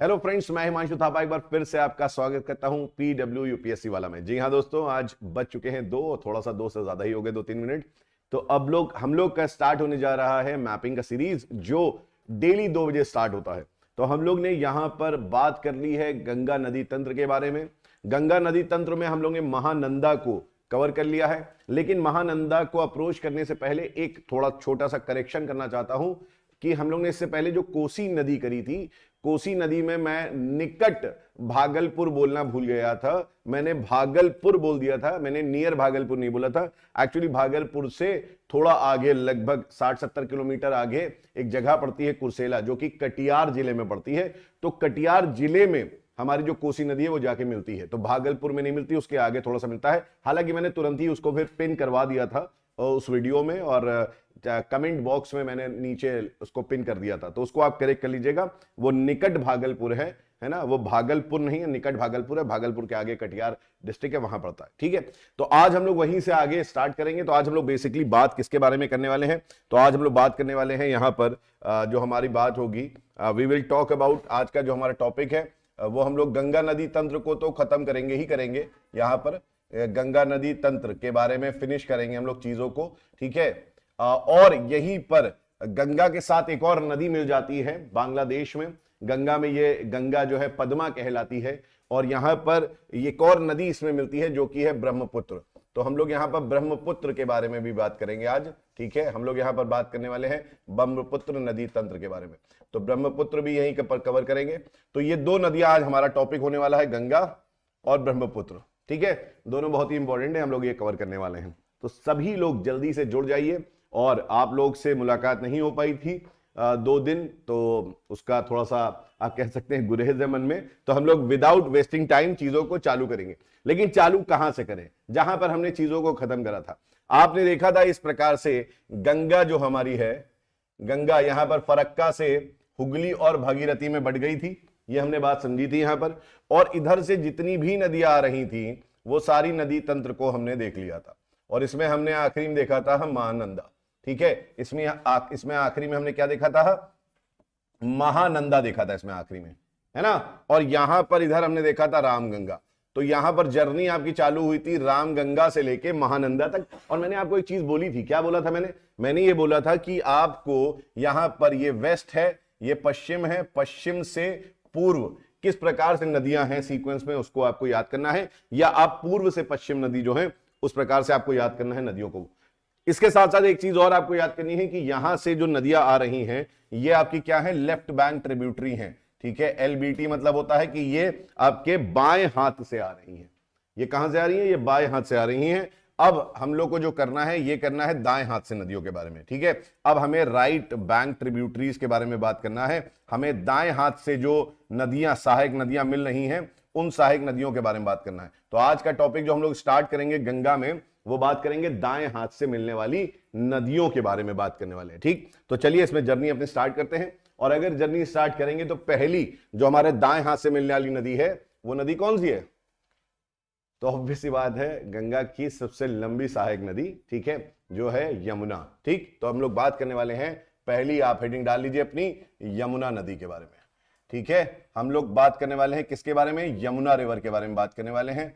Hello friends, मैं हिमांशु थापा एक बार फिर से आपका स्वागत करता हूं पीडब्ल्यू यूपीएससी वाला में। जी हां दोस्तों, आज बज चुके हैं दो, थोड़ा सा दो से ज्यादा ही हो गए, 2-3 मिनट। तो अब हम लोग का स्टार्ट होने जा रहा है मैपिंग का सीरीज, जो डेली 2 बजे स्टार्ट होता है। तो हम लोग ने यहां पर बात कर ली है गंगा नदी तंत्र के बारे में। गंगा नदी तंत्र में हम लोग ने महानंदा को कवर कर लिया है, लेकिन महानंदा को अप्रोच करने से पहले एक थोड़ा छोटा सा करेक्शन करना चाहता हूं कि हम लोग ने इससे पहले जो कोसी नदी करी थी, कोसी नदी में मैं निकट भागलपुर बोलना भूल गया था। मैंने भागलपुर बोल दिया था, मैंने नियर भागलपुर नहीं बोला था। एक्चुअली भागलपुर से थोड़ा आगे, लगभग 60-70 किलोमीटर आगे एक जगह पड़ती है कुर्सेला, जो कि कटिहार जिले में पड़ती है। तो कटिहार जिले में हमारी जो कोसी नदी है वो जाके मिलती है। तो भागलपुर में नहीं मिलती, उसके आगे थोड़ा सा मिलता है। हालांकि मैंने तुरंत ही उसको फिर पिन करवा दिया था उस वीडियो में, और कमेंट बॉक्स में मैंने नीचे उसको पिन कर दिया था, तो उसको आप करेक्ट कर लीजिएगा। वो निकट भागलपुर है ना, वो भागलपुर नहीं है, निकट भागलपुर है। भागलपुर के आगे कटिहार डिस्ट्रिक्ट है, वहां पड़ता है। ठीक है, तो आज हम लोग वहीं से आगे स्टार्ट करेंगे। तो आज हम लोग बेसिकली बात किसके बारे में करने वाले हैं? तो आज हम लोग बात करने वाले हैं यहां पर जो हमारी बात होगी, वी विल टॉक अबाउट, आज का जो हमारा टॉपिक है वो हम लोग गंगा नदी तंत्र को तो खत्म करेंगे ही करेंगे। यहां पर गंगा नदी तंत्र के बारे में फिनिश करेंगे हम लोग चीजों को। ठीक है, और यहीं पर गंगा के साथ एक और नदी मिल जाती है बांग्लादेश में। गंगा में ये गंगा जो है पद्मा कहलाती है, और यहां पर एक और नदी इसमें मिलती है जो कि है ब्रह्मपुत्र। तो हम लोग यहां पर ब्रह्मपुत्र के बारे में भी बात करेंगे आज। ठीक है, हम लोग यहां पर बात करने वाले हैं ब्रह्मपुत्र नदी तंत्र के बारे में। तो ब्रह्मपुत्र भी यहीं पर कवर करेंगे। तो ये दो नदियां आज हमारा टॉपिक होने वाला है, गंगा और ब्रह्मपुत्र। ठीक है, दोनों बहुत ही इंपॉर्टेंट है, हम लोग ये कवर करने वाले हैं। तो सभी लोग जल्दी से जुड़ जाइए। और आप लोग से मुलाकात नहीं हो पाई थी 2 दिन, तो उसका थोड़ा सा आप कह सकते हैं गुरेज है मन में। तो हम लोग विदाउट वेस्टिंग टाइम चीजों को चालू करेंगे। लेकिन चालू कहां से करें? जहां पर हमने चीजों को खत्म करा था। आपने देखा था इस प्रकार से गंगा जो हमारी है, गंगा यहां पर फरक्का से हुगली और भागीरथी में बढ़ गई थी, ये हमने बात समझी थी यहां पर। और इधर से जितनी भी नदियां आ रही थी वो सारी नदी तंत्र को हमने देख लिया था। और इसमें हमने आखिरी में देखा था हम महानंदा। ठीक है, इसमें आखिरी में हमने क्या देखा था? महानंदा देखा था इसमें आखिरी में, है ना। और यहां पर इधर हमने देखा था रामगंगा। तो यहां पर जर्नी आपकी चालू हुई थी रामगंगा से लेके महानंदा तक। और मैंने आपको एक चीज बोली थी, क्या बोला था मैंने ये बोला था कि आपको यहां पर ये वेस्ट है, ये पश्चिम है, पश्चिम से पूर्व किस प्रकार से नदियां हैं सीक्वेंस में, उसको आपको याद करना है। या आप पूर्व से पश्चिम नदी जो है उस प्रकार से आपको याद करना है नदियों को। इसके साथ साथ एक चीज और आपको याद करनी है कि यहां से जो नदियां आ रही हैं ये आपकी क्या है? लेफ्ट बैंक ट्रिब्यूटरी हैं। ठीक है, एलबीटी मतलब होता है कि ये आपके बाएं हाथ से आ रही हैं। ये कहां से आ रही हैं? ये बाएं हाथ से आ रही हैं। अब हम लोग को जो करना है, ये करना है दाएं हाथ से नदियों के बारे में। ठीक है, अब हमें राइट बैंक ट्रिब्यूटरीज के बारे में बात करना है। हमें दाएं हाथ से जो नदियां, सहायक नदियां मिल रही हैं, उन सहायक नदियों के बारे में बात करना है। तो आज का टॉपिक जो हम लोग स्टार्ट करेंगे गंगा में, वो बात करेंगे दाएं हाथ से मिलने वाली नदियों के बारे में बात करने वाले हैं। ठीक, तो चलिए इसमें जर्नी अपनी स्टार्ट करते हैं। और अगर जर्नी स्टार्ट करेंगे तो पहली जो हमारे दाएं हाथ से मिलने वाली नदी है वो नदी कौन सी है? तो ऑब्वियस सी बात है, गंगा की सबसे लंबी सहायक नदी, ठीक है, जो है यमुना। ठीक, तो हम लोग बात करने वाले हैं पहली, आप हेडिंग डाल लीजिए अपनी, यमुना नदी के बारे में। ठीक है, हम लोग बात करने वाले हैं किसके बारे में? यमुना रिवर के बारे में बात करने वाले हैं।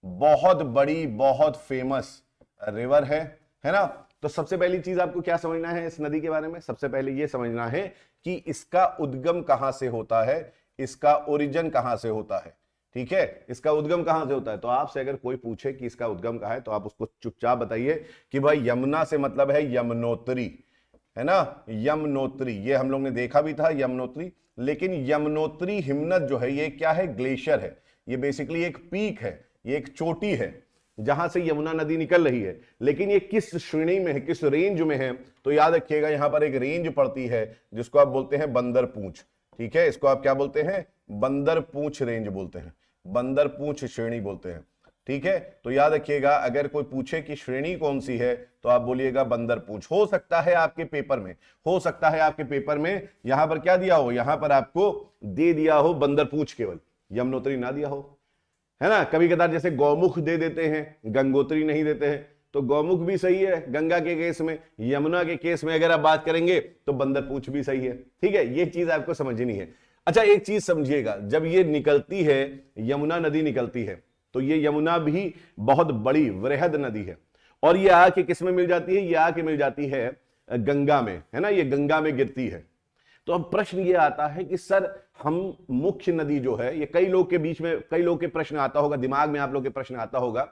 बहुत बड़ी, बहुत फेमस रिवर है ना। तो सबसे पहली चीज आपको क्या समझना है इस नदी के बारे में? सबसे पहले यह समझना है कि इसका उद्गम कहां से होता है, इसका ओरिजिन कहां से होता है। ठीक है, इसका उद्गम कहां से होता है। तो आपसे अगर कोई पूछे कि इसका उद्गम कहां है, तो आप उसको चुपचाप बताइए कि भाई यमुना से मतलब है यमुनोत्री, है ना, यमुनोत्री। ये हम लोग ने देखा भी था यमुनोत्री। लेकिन यमुनोत्री हिमनद जो है ये क्या है? ग्लेशियर है। ये बेसिकली एक पीक है, ये एक चोटी है जहां से यमुना नदी निकल रही है। लेकिन ये किस श्रेणी में है, किस रेंज में है? तो याद रखिएगा, यहां पर एक रेंज पड़ती है जिसको आप बोलते हैं बंदर पूंछ। ठीक है, इसको आप क्या बोलते हैं? बंदर पूंछ रेंज बोलते हैं, बंदर पूंछ श्रेणी बोलते हैं। ठीक है, तो याद रखिएगा, अगर कोई पूछे कि श्रेणी कौन सी है तो आप बोलिएगा बंदर पूंछ। हो सकता है आपके पेपर में, हो सकता है आपके पेपर में यहां पर क्या दिया हो, यहां पर आपको दे दिया हो बंदर पूंछ केवल, यमुनोत्री ना दिया हो, है ना। कभी कदार जैसे गौमुख दे देते हैं, गंगोत्री नहीं देते हैं। तो गौमुख भी सही है गंगा के केस में, यमुना के केस में अगर आप बात करेंगे तो बंदर पूंछ भी सही है। ठीक है, ये चीज आपको समझनी है। अच्छा एक चीज समझिएगा, जब ये निकलती है, यमुना नदी निकलती है, तो ये यमुना भी बहुत बड़ी वृहद नदी है, और ये आके किस में मिल जाती है? ये आके मिल जाती है गंगा में, है ना, ये गंगा में गिरती है। तो अब प्रश्न ये आता है कि सर हम मुख्य नदी जो है, ये कई लोग के बीच में, कई लोग के प्रश्न आता होगा, दिमाग में आप लोग के प्रश्न आता होगा,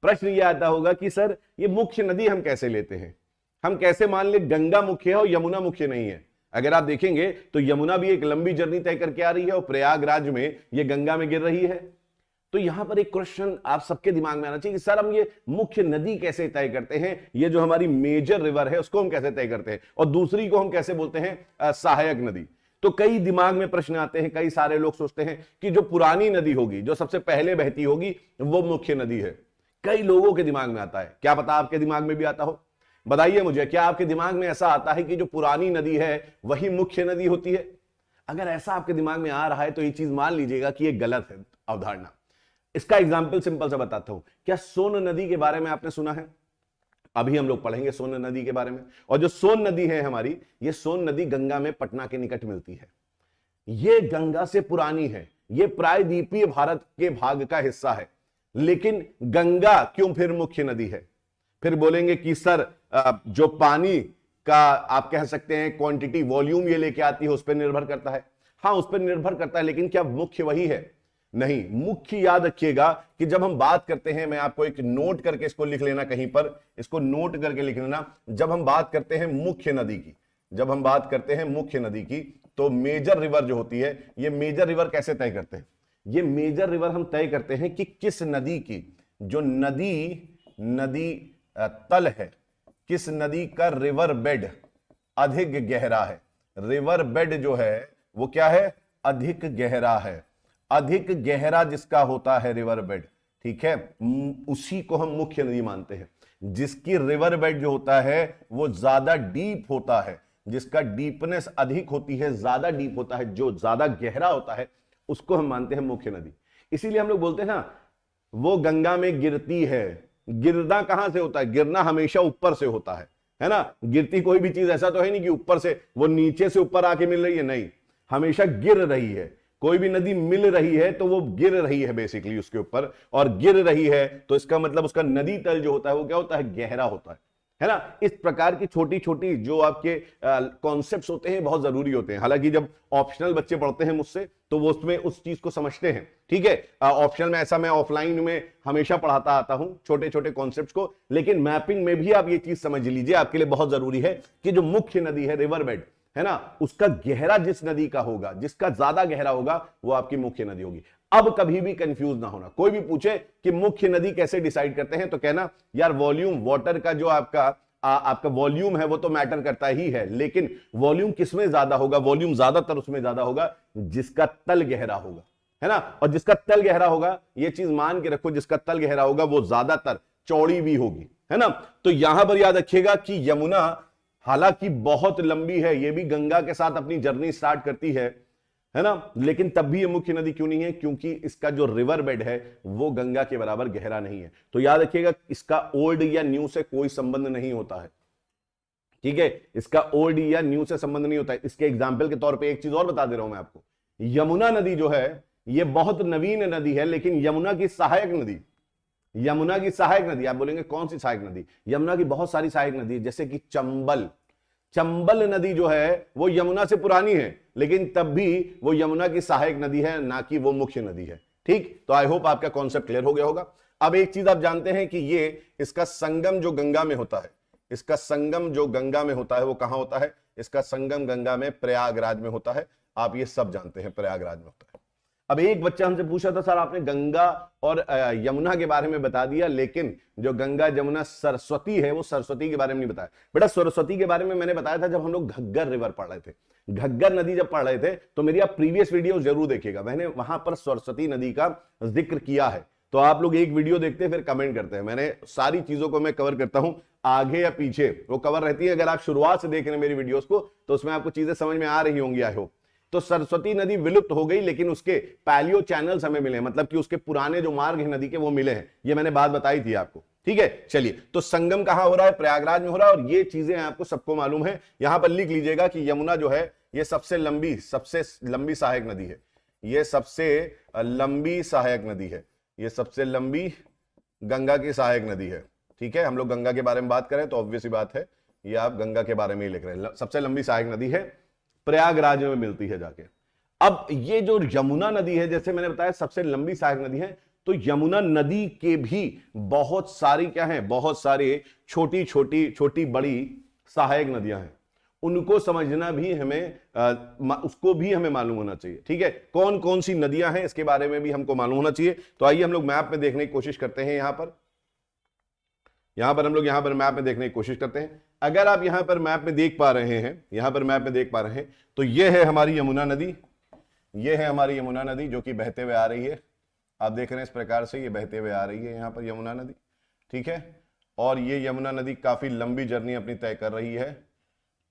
प्रश्न ये आता होगा कि सर ये मुख्य नदी हम कैसे लेते हैं? हम कैसे मान ले गंगा मुख्य है और यमुना मुख्य नहीं है? अगर आप देखेंगे तो यमुना भी एक लंबी जर्नी तय करके आ रही है और प्रयागराज में ये गंगा में गिर रही है। तो यहां पर एक क्वेश्चन आप सबके दिमाग में आना चाहिए कि सर हम ये मुख्य नदी कैसे तय करते हैं? ये जो हमारी मेजर रिवर है उसको हम कैसे तय करते हैं, और दूसरी को हम कैसे बोलते हैं सहायक नदी? तो कई दिमाग में प्रश्न आते हैं, कई सारे लोग सोचते हैं कि जो पुरानी नदी होगी, जो सबसे पहले बहती होगी, वो मुख्य नदी है। कई लोगों के दिमाग में आता है, क्या पता आपके दिमाग में भी आता हो। बताइए मुझे, क्या आपके दिमाग में ऐसा आता है कि जो पुरानी नदी है वही मुख्य नदी होती है? अगर ऐसा आपके दिमाग में आ रहा है तो ये चीज मान लीजिएगा कि ये गलत है अवधारणा। इसका एग्जाम्पल सिंपल सा बताता हूं। क्या सोन नदी के बारे में आपने सुना है? अभी हम लोग पढ़ेंगे सोन नदी के बारे में। और जो सोन नदी है हमारी, ये सोन नदी गंगा में पटना के निकट मिलती है। ये गंगा से पुरानी है, ये प्रायद्वीपीय भारत के भाग का हिस्सा है, लेकिन गंगा क्यों फिर मुख्य नदी है? फिर बोलेंगे कि सर जो पानी का आप कह सकते हैं क्वांटिटी, वॉल्यूम ये लेके आती है, उस पर निर्भर करता है। हाँ, उस पर निर्भर करता है, लेकिन क्या मुख्य वही है? नहीं। मुख्य याद रखिएगा कि जब हम बात करते हैं, मैं आपको एक नोट करके इसको लिख लेना, कहीं पर इसको नोट करके लिख लेना, जब हम बात करते हैं मुख्य नदी की, जब हम बात करते हैं मुख्य नदी की, तो मेजर रिवर जो होती है, ये मेजर रिवर कैसे तय करते हैं? ये मेजर रिवर हम तय करते हैं कि किस नदी की, जो नदी तल है, किस नदी का रिवर बेड अधिक गहरा है। रिवर बेड जो है वो क्या है? अधिक गहरा है। अधिक गहरा जिसका होता है रिवर बेड, ठीक है, उसी को हम मुख्य नदी मानते हैं। जिसकी रिवर बेड जो होता है वो ज्यादा डीप होता है, जिसका डीपनेस अधिक होती है, ज्यादा डीप होता है, जो ज्यादा गहरा होता है, उसको हम मानते हैं मुख्य नदी। इसीलिए हम लोग बोलते हैं ना, वो गंगा में गिरती है। गिरना कहां से होता है? गिरना हमेशा ऊपर से होता है ना। गिरती कोई भी चीज ऐसा तो है नहीं कि ऊपर से, वो नीचे से ऊपर आके मिल रही है, नहीं, हमेशा गिर रही है। कोई भी नदी मिल रही है तो वो गिर रही है बेसिकली उसके ऊपर, और गिर रही है तो इसका मतलब उसका नदी तल जो होता है वो क्या होता है? गहरा होता है ना। इस प्रकार की छोटी छोटी जो आपके कॉन्सेप्ट्स होते हैं बहुत जरूरी होते हैं। हालांकि जब ऑप्शनल बच्चे पढ़ते हैं मुझसे तो वो उसमें उस चीज को समझते हैं, ठीक है। ऑप्शनल में ऐसा मैं ऑफलाइन में हमेशा पढ़ाता आता हूं छोटे छोटे कॉन्सेप्ट्स को, लेकिन मैपिंग में भी आप ये चीज समझ लीजिए, आपके लिए बहुत जरूरी है कि जो मुख्य नदी है, रिवर बेड है ना, उसका गहरा जिस नदी का होगा, जिसका ज्यादा गहरा होगा, वो आपकी मुख्य नदी होगी। अब कभी भी कंफ्यूज ना होना। कोई भी पूछे कि मुख्य नदी कैसे डिसाइड करते हैं, तो कहना यार वॉल्यूम, वाटर का जो आपका वॉल्यूम है वो तो मैटर करता ही है, लेकिन वॉल्यूम किसमें ज्यादा होगा? वॉल्यूम ज्यादातर उसमें ज्यादा होगा जिसका तल गहरा होगा, है ना। और जिसका तल गहरा होगा, ये चीज मान के रखो, जिसका तल गहरा होगा वो ज्यादातर चौड़ी भी होगी, है ना। तो यहां पर याद रखिएगा कि यमुना हालांकि बहुत लंबी है, ये भी गंगा के साथ अपनी जर्नी स्टार्ट करती है ना, लेकिन तब भी ये मुख्य नदी क्यों नहीं है? क्योंकि इसका जो रिवर बेड है वो गंगा के बराबर गहरा नहीं है। तो याद रखिएगा, इसका ओल्ड या न्यू से कोई संबंध नहीं होता है, ठीक है। इसका ओल्ड या न्यू से संबंध नहीं होता है। इसके एग्जाम्पल के तौर पर एक चीज और बता दे रहा हूं मैं आपको। यमुना नदी जो है ये बहुत नवीन नदी है, लेकिन यमुना की सहायक नदी, यमुना की सहायक नदी, आप बोलेंगे कौन सी सहायक नदी? यमुना की बहुत सारी सहायक नदी है, जैसे कि चंबल नदी जो है वो यमुना से पुरानी है, लेकिन तब भी वो यमुना की सहायक नदी है, ना कि वो मुख्य नदी है, ठीक। तो आई होप आपका कॉन्सेप्ट क्लियर हो गया होगा। अब एक चीज आप जानते हैं कि ये इसका संगम जो गंगा में होता है, इसका संगम जो गंगा में होता है वो कहां होता है? इसका संगम गंगा में प्रयागराज में होता है। आप ये सब जानते हैं, प्रयागराज में होता है। अब एक बच्चा हमसे पूछा था, सर आपने गंगा और यमुना के बारे में बता दिया, लेकिन जो गंगा जमुना सरस्वती है वो सरस्वती के बारे में नहीं बताया। बेटा सरस्वती के बारे में मैंने बताया था जब हम लोग घग्गर रिवर पढ़ रहे थे, घग्गर नदी जब पढ़ रहे थे, तो मेरी आप प्रीवियस वीडियो जरूर देखिएगा, मैंने वहां पर सरस्वती नदी का जिक्र किया है। तो आप लोग एक वीडियो देखते हैं फिर कमेंट करते हैं। मैंने सारी चीजों को मैं कवर करता हूं, आगे या पीछे वो कवर रहती है। अगर आप शुरुआत से देख रहे हैं मेरी वीडियोस को तो उसमें आपको चीजें समझ में आ रही होंगी, आई होप। तो सरस्वती नदी विलुप्त हो गई, लेकिन उसके पैलियो चैनल्स हमें मिले, मतलब कि उसके पुराने जो मार्ग है नदी के वो मिले हैं। ये मैंने बात बताई थी आपको, ठीक है, चलिए, तो संगम कहां हो रहा है? प्रयागराज में हो रहा है, और ये चीजें आपको सबको मालूम है। यहां पर लिख लीजिएगा कि यमुना जो है ये सबसे लंबी सहायक नदी है। ये सबसे लंबी सहायक नदी है। ये सबसे लंबी गंगा की सहायक नदी है। ठीक है, हम लोग गंगा के बारे में बात करें तो ऑब्वियस ही बात है, ये आप गंगा के बारे में ही लिख रहे हैं। सबसे लंबी सहायक नदी है, प्रयागराज में मिलती है जाके। अब ये जो यमुना नदी है, जैसे मैंने बताया सबसे लंबी सहायक नदी है, तो यमुना नदी के भी बहुत सारी क्या है, बहुत सारे छोटी छोटी बड़ी सहायक नदियां हैं। उनको समझना भी हमें उसको भी हमें मालूम होना चाहिए। ठीक है, कौन कौन सी नदियां हैं इसके बारे में भी हमको मालूम होना चाहिए। तो आइए हम लोग मैप में देखने की कोशिश करते हैं। यहां पर हम लोग मैप में देखने की कोशिश करते हैं। अगर आप यहां पर मैप में देख पा रहे हैं, तो यह है हमारी यमुना नदी। यह है हमारी यमुना नदी जो कि बहते हुए आ रही है। आप देख रहे हैं इस प्रकार से ये बहते हुए आ रही है यहां पर यमुना नदी। ठीक है, और ये यमुना नदी काफी लंबी जर्नी अपनी तय कर रही है,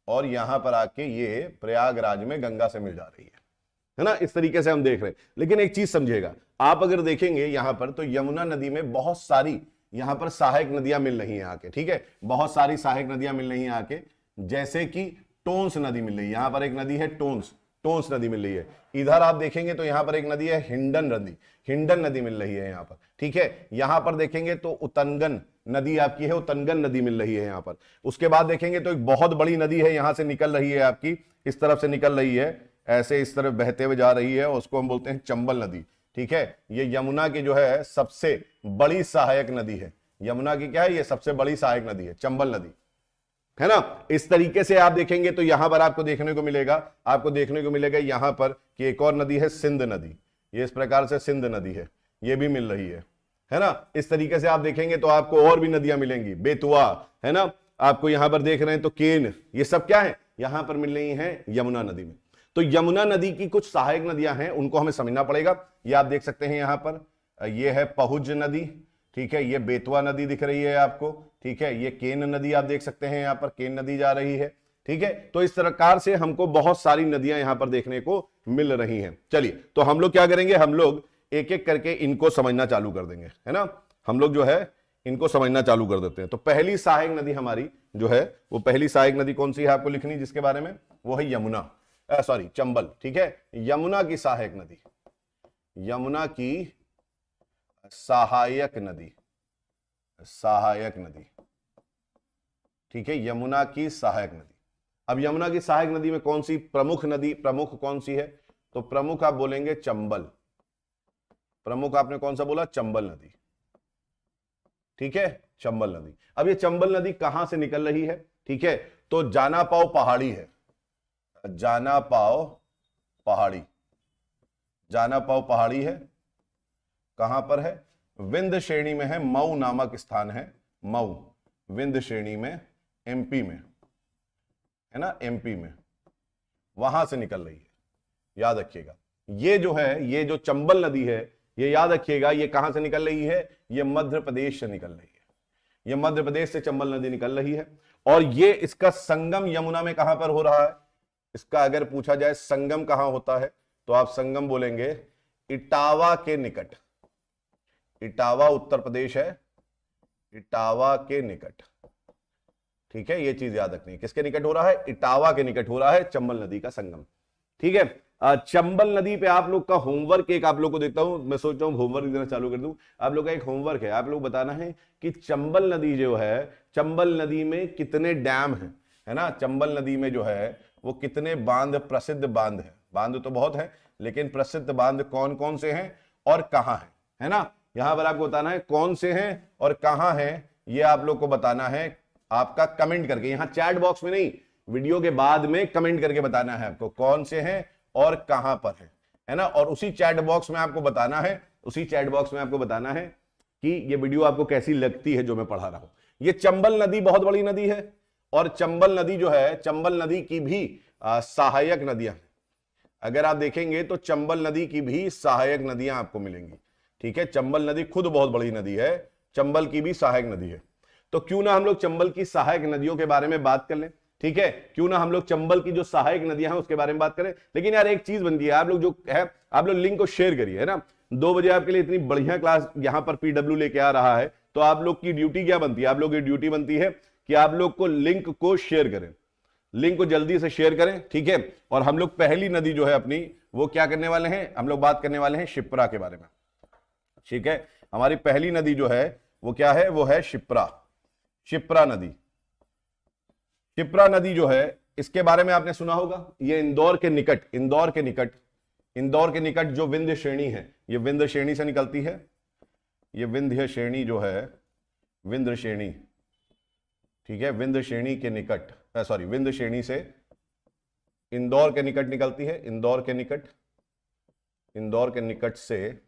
और यहां पर आके ये प्रयागराज में गंगा से मिल जा रही है ना। इस तरीके से हम देख रहे हैं। लेकिन एक चीज समझिएगा, आप अगर देखेंगे यहां पर, तो यमुना नदी में बहुत सारी यहां पर सहायक नदियां मिल रही हैं आके। ठीक है, बहुत सारी सहायक नदियां मिल रही हैं आके, जैसे कि टोंस नदी मिल रही है। यहां पर एक नदी है टोंस नदी मिल रही है। इधर आप देखेंगे तो यहां पर एक नदी है हिंडन नदी मिल रही है यहां पर। ठीक है, यहां पर देखेंगे तो उतनगन नदी आपकी है, उतनगन नदी मिल रही है यहां पर। उसके बाद देखेंगे तो एक बहुत बड़ी नदी है यहां से निकल रही है आपकी, इस तरफ से निकल रही है, ऐसे इस तरफ बहते हुए जा रही है, उसको हम बोलते हैं चंबल नदी। ठीक है, ये यमुना की जो है सबसे बड़ी सहायक नदी है। यमुना की क्या है, ये सबसे बड़ी सहायक नदी है, चंबल नदी, है ना। इस तरीके से आप देखेंगे तो यहां पर आपको देखने को मिलेगा यहां पर कि एक और नदी है सिंध नदी। ये इस प्रकार से सिंध नदी है, ये भी मिल रही है ना। इस तरीके से आप देखेंगे तो आपको और भी नदियां मिलेंगी, बेतुआ, है ना। आपको यहां पर देख रहे हैं तो केन, ये सब क्या है, यहां पर मिल रही हैं यमुना नदी में। तो यमुना नदी की कुछ सहायक नदियां हैं, उनको हमें समझना पड़ेगा। ये आप देख सकते हैं यहां पर, ये है पहुज नदी। ठीक है, ये बेतवा नदी दिख रही है आपको। ठीक है, ये केन नदी आप देख सकते हैं, यहां पर केन नदी जा रही है। ठीक है, तो इस प्रकार से हमको बहुत सारी नदियां यहां पर देखने को मिल रही हैं। चलिए, तो हम लोग क्या करेंगे, हम लोग एक एक करके इनको समझना चालू कर देंगे, है ना। हम लोग जो है इनको समझना चालू कर देते हैं। तो पहली सहायक नदी हमारी जो है, वो पहली सहायक नदी कौन सी है आपको लिखनी जिसके बारे में, वो है यमुना, चंबल। ठीक है, यमुना की सहायक नदी, यमुना की सहायक नदी। ठीक है, यमुना की सहायक नदी। अब यमुना की सहायक नदी में कौन सी प्रमुख कौन सी है, तो प्रमुख आप बोलेंगे चंबल। प्रमुख आपने कौन सा बोला, चंबल नदी। ठीक है, चंबल नदी। अब ये चंबल नदी कहां से निकल रही है, ठीक है, तो जाना पाओ पहाड़ी है, जाना पाओ पहाड़ी है। कहां पर है, विंध्य श्रेणी में है, मऊ नामक स्थान है, मऊ विंध्य श्रेणी में, एमपी में, है ना, एमपी में, वहां से निकल रही है। याद रखिएगा, ये जो है, ये जो चंबल नदी है, ये याद रखिएगा, ये कहां से निकल रही है, ये मध्य प्रदेश से निकल रही है। ये मध्य प्रदेश से चंबल नदी निकल रही है, और ये इसका संगम यमुना में कहां पर हो रहा है। इसका अगर पूछा जाए संगम कहां होता है, तो आप संगम बोलेंगे इटावा के निकट। इटावा उत्तर प्रदेश है, इटावा के निकट। ठीक है, ये चीज याद रखनी है, किसके निकट हो रहा है, इटावा के निकट हो रहा है चंबल नदी का संगम। ठीक है, चंबल नदी पे आप लोग का होमवर्क एक आप लोग को देता हूं, मैं सोच रहा हूं होमवर्क देना चालू कर दूं। आप लोग का एक होमवर्क है, आप लोग बताना है कि चंबल नदी जो है, चंबल नदी में कितने डैम है ना। चंबल नदी में जो है वो कितने बांध, प्रसिद्ध बांध है, बांध तो बहुत है, लेकिन प्रसिद्ध बांध कौन कौन से हैं और कहां है ना। यहां पर आपको बताना है कौन से हैं और कहां हैं, ये आप लोग को बताना है आपका कमेंट करके, यहां चैट बॉक्स में नहीं, वीडियो के बाद में कमेंट करके बताना है आपको कौन से हैं और कहां पर है ना। और उसी चैट बॉक्स में आपको बताना है, कि ये वीडियो आपको कैसी लगती है जो मैं पढ़ा रहा हूं। ये चंबल नदी बहुत बड़ी नदी है, और चंबल नदी जो है, चंबल नदी की भी सहायक नदियां, अगर आप देखेंगे तो चंबल नदी की भी सहायक नदियां आपको मिलेंगी। ठीक है, चंबल नदी खुद बहुत बड़ी नदी है, चंबल की भी सहायक नदी है। तो क्यों ना हम लोग चंबल की सहायक नदियों के बारे में बात कर लें। ठीक है, क्यों ना हम लोग चंबल की जो सहायक नदियां हैं उसके बारे में बात करें। लेकिन यार एक चीज बनती है, आप लोग जो है, आप लोग लिंक को शेयर करिए, है ना। 2 बजे आपके लिए इतनी बढ़िया क्लास यहां पर पीडब्ल्यू लेके आ रहा है, तो आप लोग की ड्यूटी क्या बनती है? आप लोग की ड्यूटी बनती है कि आप लोग को लिंक को शेयर करें, लिंक को जल्दी से शेयर करें, ठीक है। और हम लोग पहली नदी जो है अपनी, वो क्या करने वाले हैं? हम लोग बात करने वाले हैं शिप्रा के बारे में, ठीक है। हमारी पहली नदी जो है वो क्या है? वो है शिप्रा, शिप्रा नदी। शिप्रा नदी जो है, इसके बारे में आपने सुना होगा, ये इंदौर के निकट, इंदौर के निकट, इंदौर के निकट जो विंध्य श्रेणी है, ये विंध्य श्रेणी से निकलती है। ये विंध्य श्रेणी जो है, विंध्य श्रेणी, ठीक है, विंध्य श्रेणी के निकट, सॉरी, विंध्य श्रेणी से इंदौर के निकट निकलती है। इंदौर के निकट, इंदौर के निकट से,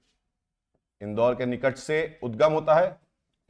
इंदौर के निकट से उद्गम होता है,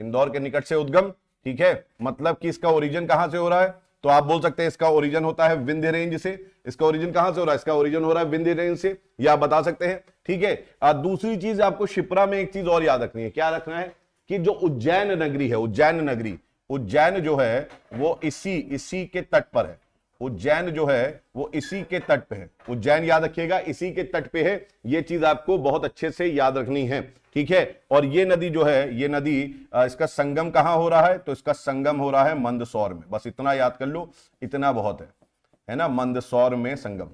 इंदौर के निकट से उद्गम, ठीक है। मतलब कि इसका ओरिजिन कहां से हो रहा है? तो आप बोल सकते हैं इसका ओरिजिन होता है विंध्य रेंज से। इसका ओरिजिन कहां से हो रहा है? इसका ओरिजिन हो रहा है विंध्य रेंज से, यह आप बता सकते हैं, ठीक है। दूसरी चीज आपको शिप्रा में एक चीज और याद रखनी है। क्या रखना है? कि जो उज्जैन नगरी है, उज्जैन नगरी, उज्जैन जो है वो इसी के तट पर है। उज्जैन जो है वो इसी के तट पे है। उज्जैन याद रखिएगा, इसी के तट पे है। ये चीज आपको बहुत अच्छे से याद रखनी है, ठीक है। और ये नदी जो है, ये नदी, इसका संगम कहां हो रहा है? तो इसका संगम हो रहा है मंदसौर में। बस इतना याद कर लो, इतना बहुत है ना, मंदसौर में संगम,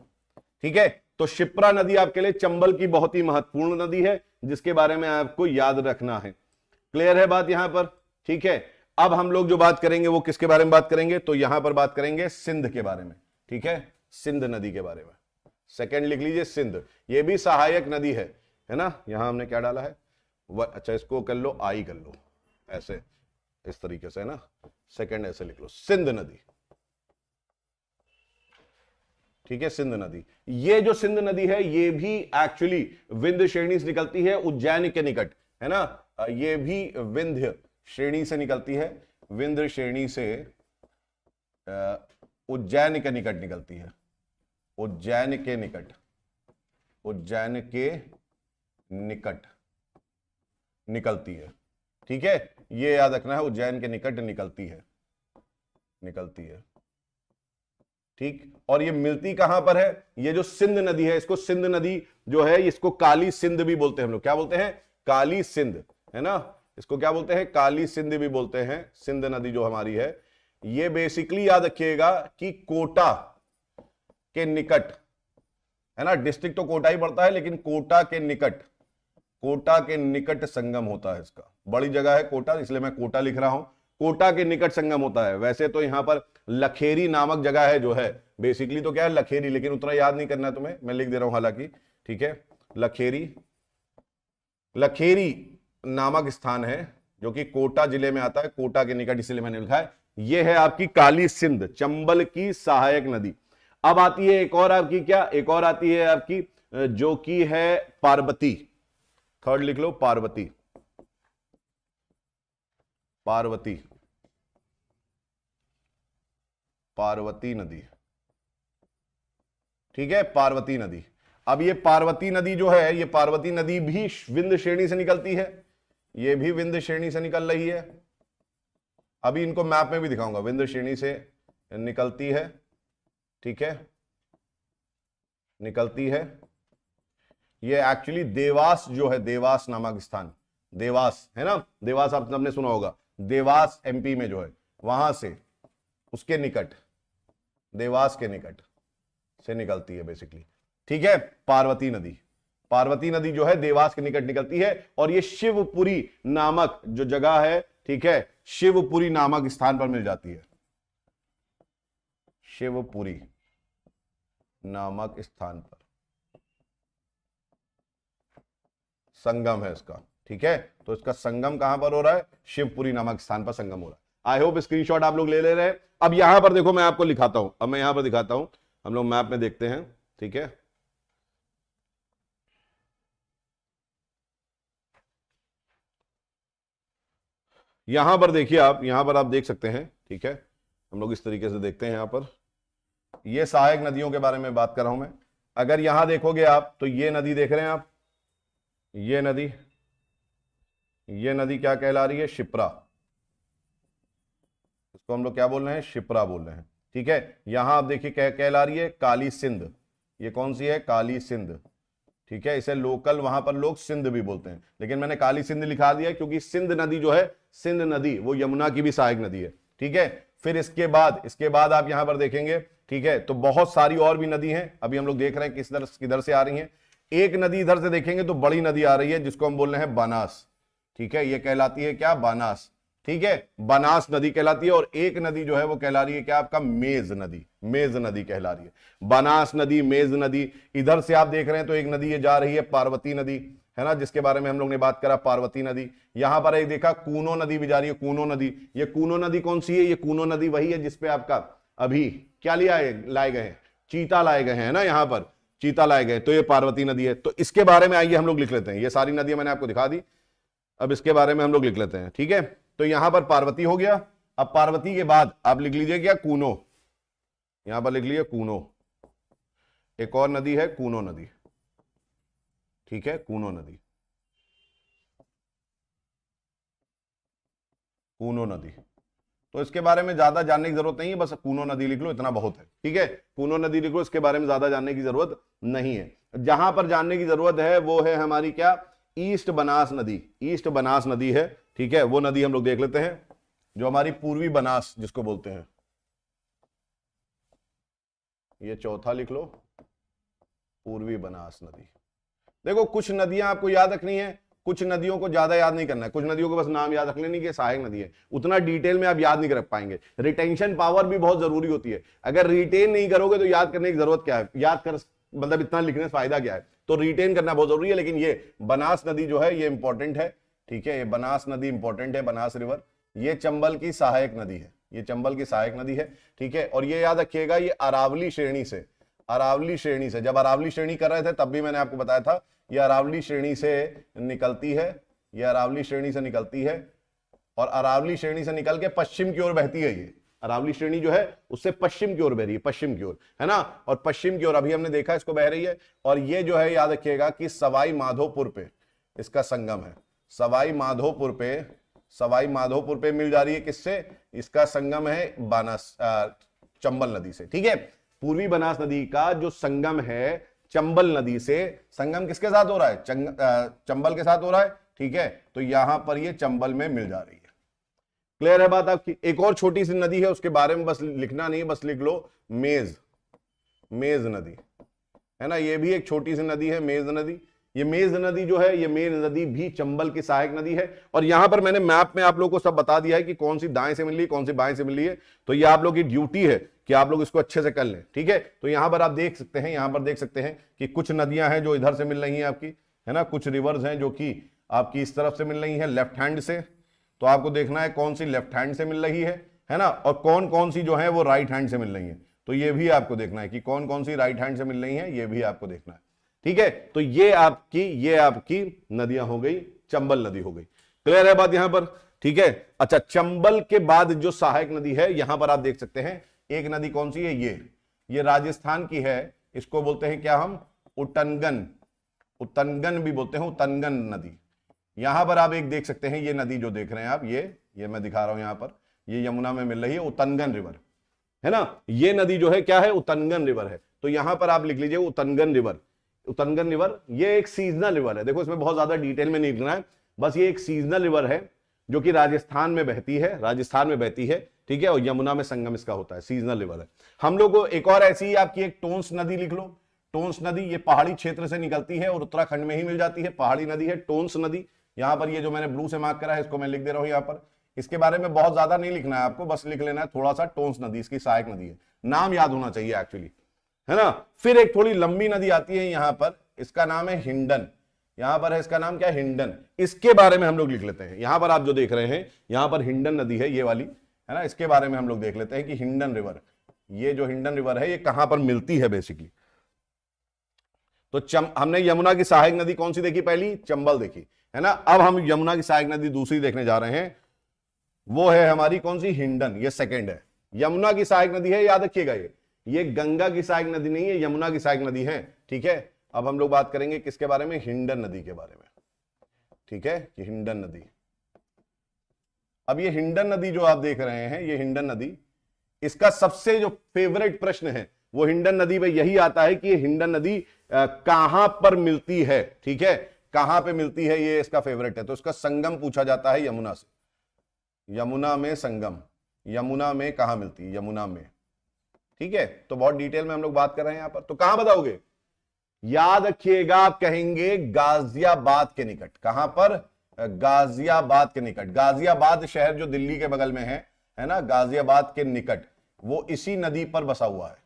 ठीक है। तो शिप्रा नदी आपके लिए चंबल की बहुत ही महत्वपूर्ण नदी है, जिसके बारे में आपको याद रखना है। क्लियर है बात यहां पर? ठीक है। अब हम लोग जो बात करेंगे वो किसके बारे में बात करेंगे? तो यहां पर बात करेंगे सिंध के बारे में, ठीक है, सिंध नदी के बारे में। सेकंड लिख लीजिए, सिंध। ये भी सहायक नदी है ना। यहां हमने क्या डाला है? अच्छा, इसको कर लो, आई कर लो, ऐसे, इस तरीके से, है ना। सेकंड ऐसे लिख लो, सिंध नदी, ठीक है, सिंध नदी। ये जो सिंध नदी है, ये भी एक्चुअली विंध्य श्रेणी से निकलती है, उज्जैन के निकट, है ना। ये भी विंध्य श्रेणी से निकलती है, विंध्य श्रेणी से उज्जैन के निकट निकलती है, उज्जैन के निकट, उज्जैन के निकट निकलती है, ठीक है। ये याद रखना है, उज्जैन के निकट निकलती है, निकलती है, ठीक। और ये मिलती कहां पर है? ये जो सिंध नदी है, इसको सिंध नदी जो है, इसको काली सिंध भी बोलते हैं हम लोग। क्या बोलते हैं? काली सिंध, है ना। इसको क्या बोलते हैं? काली सिंध भी बोलते हैं। सिंध नदी जो हमारी है, ये बेसिकली याद रखिएगा कि कोटा के निकट, है ना। डिस्ट्रिक्ट तो कोटा ही पड़ता है, लेकिन कोटा के निकट, कोटा के निकट संगम होता है इसका। बड़ी जगह है कोटा, इसलिए मैं कोटा लिख रहा हूं। कोटा के निकट संगम होता है। वैसे तो यहां पर लखेरी नामक जगह है जो है, बेसिकली तो क्या है? लखेरी, लेकिन उतना याद नहीं करना है तुम्हें, मैं लिख दे रहा हूं हालांकि, ठीक है। लखेरी, लखेरी नामक स्थान है जो कि कोटा जिले में आता है, कोटा के निकट, इसलिए मैंने लिखा है। यह है आपकी काली सिंध, चंबल की सहायक नदी। अब आती है एक और आपकी, क्या? एक और आती है आपकी, जो कि है पार्वती। थर्ड लिख लो, पार्वती, पार्वती, पार्वती नदी, ठीक है, पार्वती नदी। अब ये पार्वती नदी जो है, ये पार्वती नदी भी विंध्य श्रेणी से निकलती है, ये भी विंध्य श्रेणी से निकल रही है। अभी इनको मैप में भी दिखाऊंगा, विंध्य श्रेणी से निकलती है, ठीक है, निकलती है। ये एक्चुअली देवास जो है, देवास नामक स्थान, देवास, है ना, देवास आप सबने सुना होगा, देवास एमपी में जो है, वहां से, उसके निकट, देवास के निकट से निकलती है बेसिकली, ठीक है, पार्वती नदी। पार्वती नदी जो है देवास के निकट निकलती है, और ये शिवपुरी नामक जो जगह है, ठीक है, शिवपुरी नामक स्थान पर मिल जाती है। शिवपुरी नामक स्थान पर संगम है इसका, ठीक है। तो इसका संगम कहां पर हो रहा है? शिवपुरी नामक स्थान पर संगम हो रहा है। आई होप स्क्रीनशॉट आप लोग ले ले रहे हैं। अब यहां पर देखो, मैं आपको लिखाता हूं, अब मैं यहां पर दिखाता हूं, हम लोग मैप में देखते हैं, ठीक है। यहां पर देखिए आप, यहां पर आप देख सकते हैं, ठीक है। हम लोग इस तरीके से देखते हैं, यहां पर ये सहायक नदियों के बारे में बात कर रहा हूं मैं। अगर यहां देखोगे आप, तो ये नदी देख रहे हैं आप, ये नदी, ये नदी क्या कहला रही है? शिप्रा। इसको हम लोग क्या बोल रहे हैं? शिप्रा बोल रहे हैं, ठीक है। यहां आप देखिए क्या कहला रही है? काली सिंध। ये कौन सी है? काली सिंध, ठीक है, इसे लोकल वहां पर लोग सिंध भी बोलते हैं, लेकिन मैंने काली सिंध लिखा दिया क्योंकि सिंध नदी जो है, सिंध नदी वो यमुना की भी सहायक नदी है। ठीक है, फिर इसके बाद आप यहां पर देखेंगे, ठीक है, तो बहुत सारी और भी नदी हैं, अभी हम लोग देख रहे हैं किधर से आ रही हैं। एक नदी इधर से देखेंगे तो बड़ी नदी आ रही है जिसको हम बोल रहे हैं बनास। ठीक है, ये कहलाती है क्या, बनास। ठीक है, बनास नदी कहलाती है। और एक नदी जो है वो कहला रही है क्या, आपका मेज नदी, मेज नदी कहला रही है। बनास नदी, मेज नदी। इधर से आप देख रहे हैं तो एक नदी ये जा रही है पार्वती नदी, है ना, जिसके बारे में हम लोग ने बात करा, पार्वती नदी। यहां पर एक देखा कूनो नदी भी जा रही है, कूनो नदी। ये कूनो नदी कौन सी है, ये कूनो नदी वही है जिसपे आपका अभी क्या लाए गए हैं, चीता लाए गए हैं ना, यहां पर चीता लाए गए, तो ये पार्वती नदी है। तो इसके बारे में आइए हम लोग लिख लेते हैं, ये सारी नदियां मैंने आपको दिखा दी, अब इसके बारे में हम लोग लिख लेते हैं। ठीक है, तो यहां पर पार्वती हो गया। अब पार्वती के बाद आप लिख लीजिए क्या, कूनो, यहां पर लिख लीजिए कूनो। एक और नदी है कूनो नदी। ठीक है, कूनो नदी, कूनो नदी। तो इसके बारे में ज्यादा जानने की जरूरत नहीं है, बस कूनो नदी लिख लो, इतना बहुत है। ठीक है, कूनो नदी लिख लो, इसके बारे में ज्यादा जानने की जरूरत नहीं है। जहां पर जानने की जरूरत है वो है हमारी क्या, ईस्ट बनास नदी। ईस्ट बनास नदी है। ठीक है, वो नदी हम लोग देख लेते हैं, जो हमारी पूर्वी बनास जिसको बोलते हैं। ये चौथा लिख लो, पूर्वी बनास नदी। देखो कुछ नदियां आपको याद रखनी है, कुछ नदियों को ज्यादा याद नहीं करना है, कुछ नदियों को बस नाम याद रख लेनी कि सहायक नदी है, उतना डिटेल में आप याद नहीं कर पाएंगे। रिटेंशन पावर भी बहुत जरूरी होती है, अगर रिटेन नहीं करोगे तो याद करने की जरूरत क्या है, याद कर मतलब इतना लिखने से फायदा क्या है, तो रिटेन करना बहुत जरूरी है। लेकिन ये बनास नदी जो है ये इंपॉर्टेंट है। ठीक है, ये बनास नदी इंपॉर्टेंट है, बनास रिवर, ये चंबल की सहायक नदी है, ये चंबल की सहायक नदी है। ठीक है, और ये याद रखिएगा ये अरावली श्रेणी से, अरावली श्रेणी से, जब अरावली श्रेणी कर रहे थे तब भी मैंने आपको बताया था ये अरावली श्रेणी से निकलती है, ये अरावली श्रेणी से निकलती है, और अरावली श्रेणी से निकल के पश्चिम की ओर बहती है। ये अरावली श्रेणी जो है उससे पश्चिम की ओर बह रही है, पश्चिम की ओर, है ना, और पश्चिम की ओर अभी हमने देखा इसको बह रही है। और ये जो है याद रखिएगा कि सवाई माधोपुर पे इसका संगम है, सवाई माधोपुर पे, सवाई माधोपुर पे मिल जा रही है, किससे, इसका संगम है बनास चंबल नदी से। ठीक है, पूर्वी बनास नदी का जो संगम है चंबल नदी से, संगम किसके साथ हो रहा है, चंबल के साथ हो रहा है। ठीक है, तो यहां पर ये चंबल में मिल जा रही है। क्लियर है बात आपकी। एक और छोटी सी नदी है, उसके बारे में बस लिखना नहीं है, बस लिख लो मेज, मेज नदी, है ना, ये भी एक छोटी सी नदी है, मेज नदी। ये मेज नदी जो है, ये मेज नदी भी चंबल की सहायक नदी है। और यहां पर मैंने मैप में आप लोगों को सब बता दिया है कि कौन सी दाएं से मिल रही है, कौन सी बाएं से मिल रही है। तो ये आप लोग की ड्यूटी है कि आप लोग इसको अच्छे से कर लें। ठीक है, तो यहां पर आप देख सकते हैं, यहां पर देख सकते हैं कि कुछ नदियां हैं जो इधर से मिल रही हैं आपकी, है ना, कुछ रिवर्स हैं जो कि आपकी इस तरफ से मिल रही है लेफ्ट हैंड से। तो आपको देखना है कौन सी लेफ्ट हैंड से मिल रही है ना, और कौन कौन सी जो है वो राइट हैंड से मिल रही है। तो ये भी आपको देखना है कि कौन कौन सी राइट हैंड से मिल रही है, ये भी आपको देखना है। ठीक है, तो ये आपकी नदियां हो गई, चंबल नदी हो गई। क्लियर है बात यहां पर। ठीक है, अच्छा, चंबल के बाद जो सहायक नदी है यहां पर आप देख सकते हैं, एक नदी कौन सी है, ये राजस्थान की है, इसको बोलते हैं क्या हम, उटनगन, उतनगन भी बोलते हैं, उतनगन नदी। यहां पर आप एक देख सकते हैं, ये नदी जो देख रहे हैं आप, ये मैं दिखा रहा हूं यहां पर, ये यमुना में मिल रही है, उतनगन रिवर, है ना, ये नदी जो है क्या है, उतनगन रिवर है। तो यहां पर आप लिख लीजिए उतनगन रिवर, उतनगन रिवर। ये एक सीजनल रिवर है, देखो इसमें बहुत ज्यादा डिटेल में नहीं लिखना है, बस ये एक सीजनल रिवर है जो कि राजस्थान में बहती है, राजस्थान में बहती है। ठीक है, और यमुना में संगम इसका होता है, सीजनल रिवर है। हम लोग को एक और ऐसी ही आपकी एक टोंस नदी लिख लो, टोंस नदी, ये पहाड़ी क्षेत्र से निकलती है और उत्तराखंड में ही मिल जाती है, पहाड़ी नदी है टोंस नदी। यहां पर ये जो मैंने ब्लू से मार्क करा है इसको मैं लिख दे रहा हूं यहां पर। इसके बारे में बहुत ज्यादा नहीं लिखना है आपको, बस लिख लेना है थोड़ा सा, टोंस नदी इसकी सहायक नदी है, नाम याद होना चाहिए एक्चुअली, है ना। फिर एक थोड़ी लंबी नदी आती है यहां पर, इसका नाम है हिंडन, यहां पर है इसका नाम क्या है, हिंडन। इसके बारे में हम लोग लिख लेते हैं, यहां पर आप जो देख रहे हैं यहां पर हिंडन नदी है, ये वाली, है ना, इसके बारे में हम लोग देख लेते हैं कि हिंडन रिवर, ये जो हिंडन रिवर है ये कहां पर मिलती है बेसिकली। तो हमने यमुना की सहायक नदी कौन सी देखी, पहली चंबल देखी, है ना। अब हम यमुना की सहायक नदी दूसरी देखने जा रहे हैं, वो है हमारी कौन सी, हिंडन, ये सेकंड है। यमुना की सहायक नदी है, याद रखिएगा, ये गंगा की सहायक नदी नहीं है, यमुना की सहायक नदी है। ठीक है, अब हम लोग बात करेंगे किसके बारे में, हिंडन नदी के बारे में। ठीक है, ये हिंडन नदी। अब ये हिंडन नदी जो आप देख रहे हैं, ये हिंडन नदी, इसका सबसे जो फेवरेट प्रश्न है वो हिंडन नदी में यही आता है कि हिंडन नदी कहां पर मिलती है, ठीक है, कहां पे मिलती है, ये इसका फेवरेट है। तो इसका संगम पूछा जाता है यमुना से, यमुना में संगम, यमुना में कहां मिलती है, यमुना में, ठीक है। तो बहुत डिटेल में हम लोग बात कर रहे हैं यहां पर। तो कहां बताओगे, याद रखिएगा, आप कहेंगे गाजियाबाद के निकट। कहां पर, गाजियाबाद के निकट। गाजियाबाद शहर जो दिल्ली के बगल में है ना, गाजियाबाद के निकट, वो इसी नदी पर बसा हुआ है।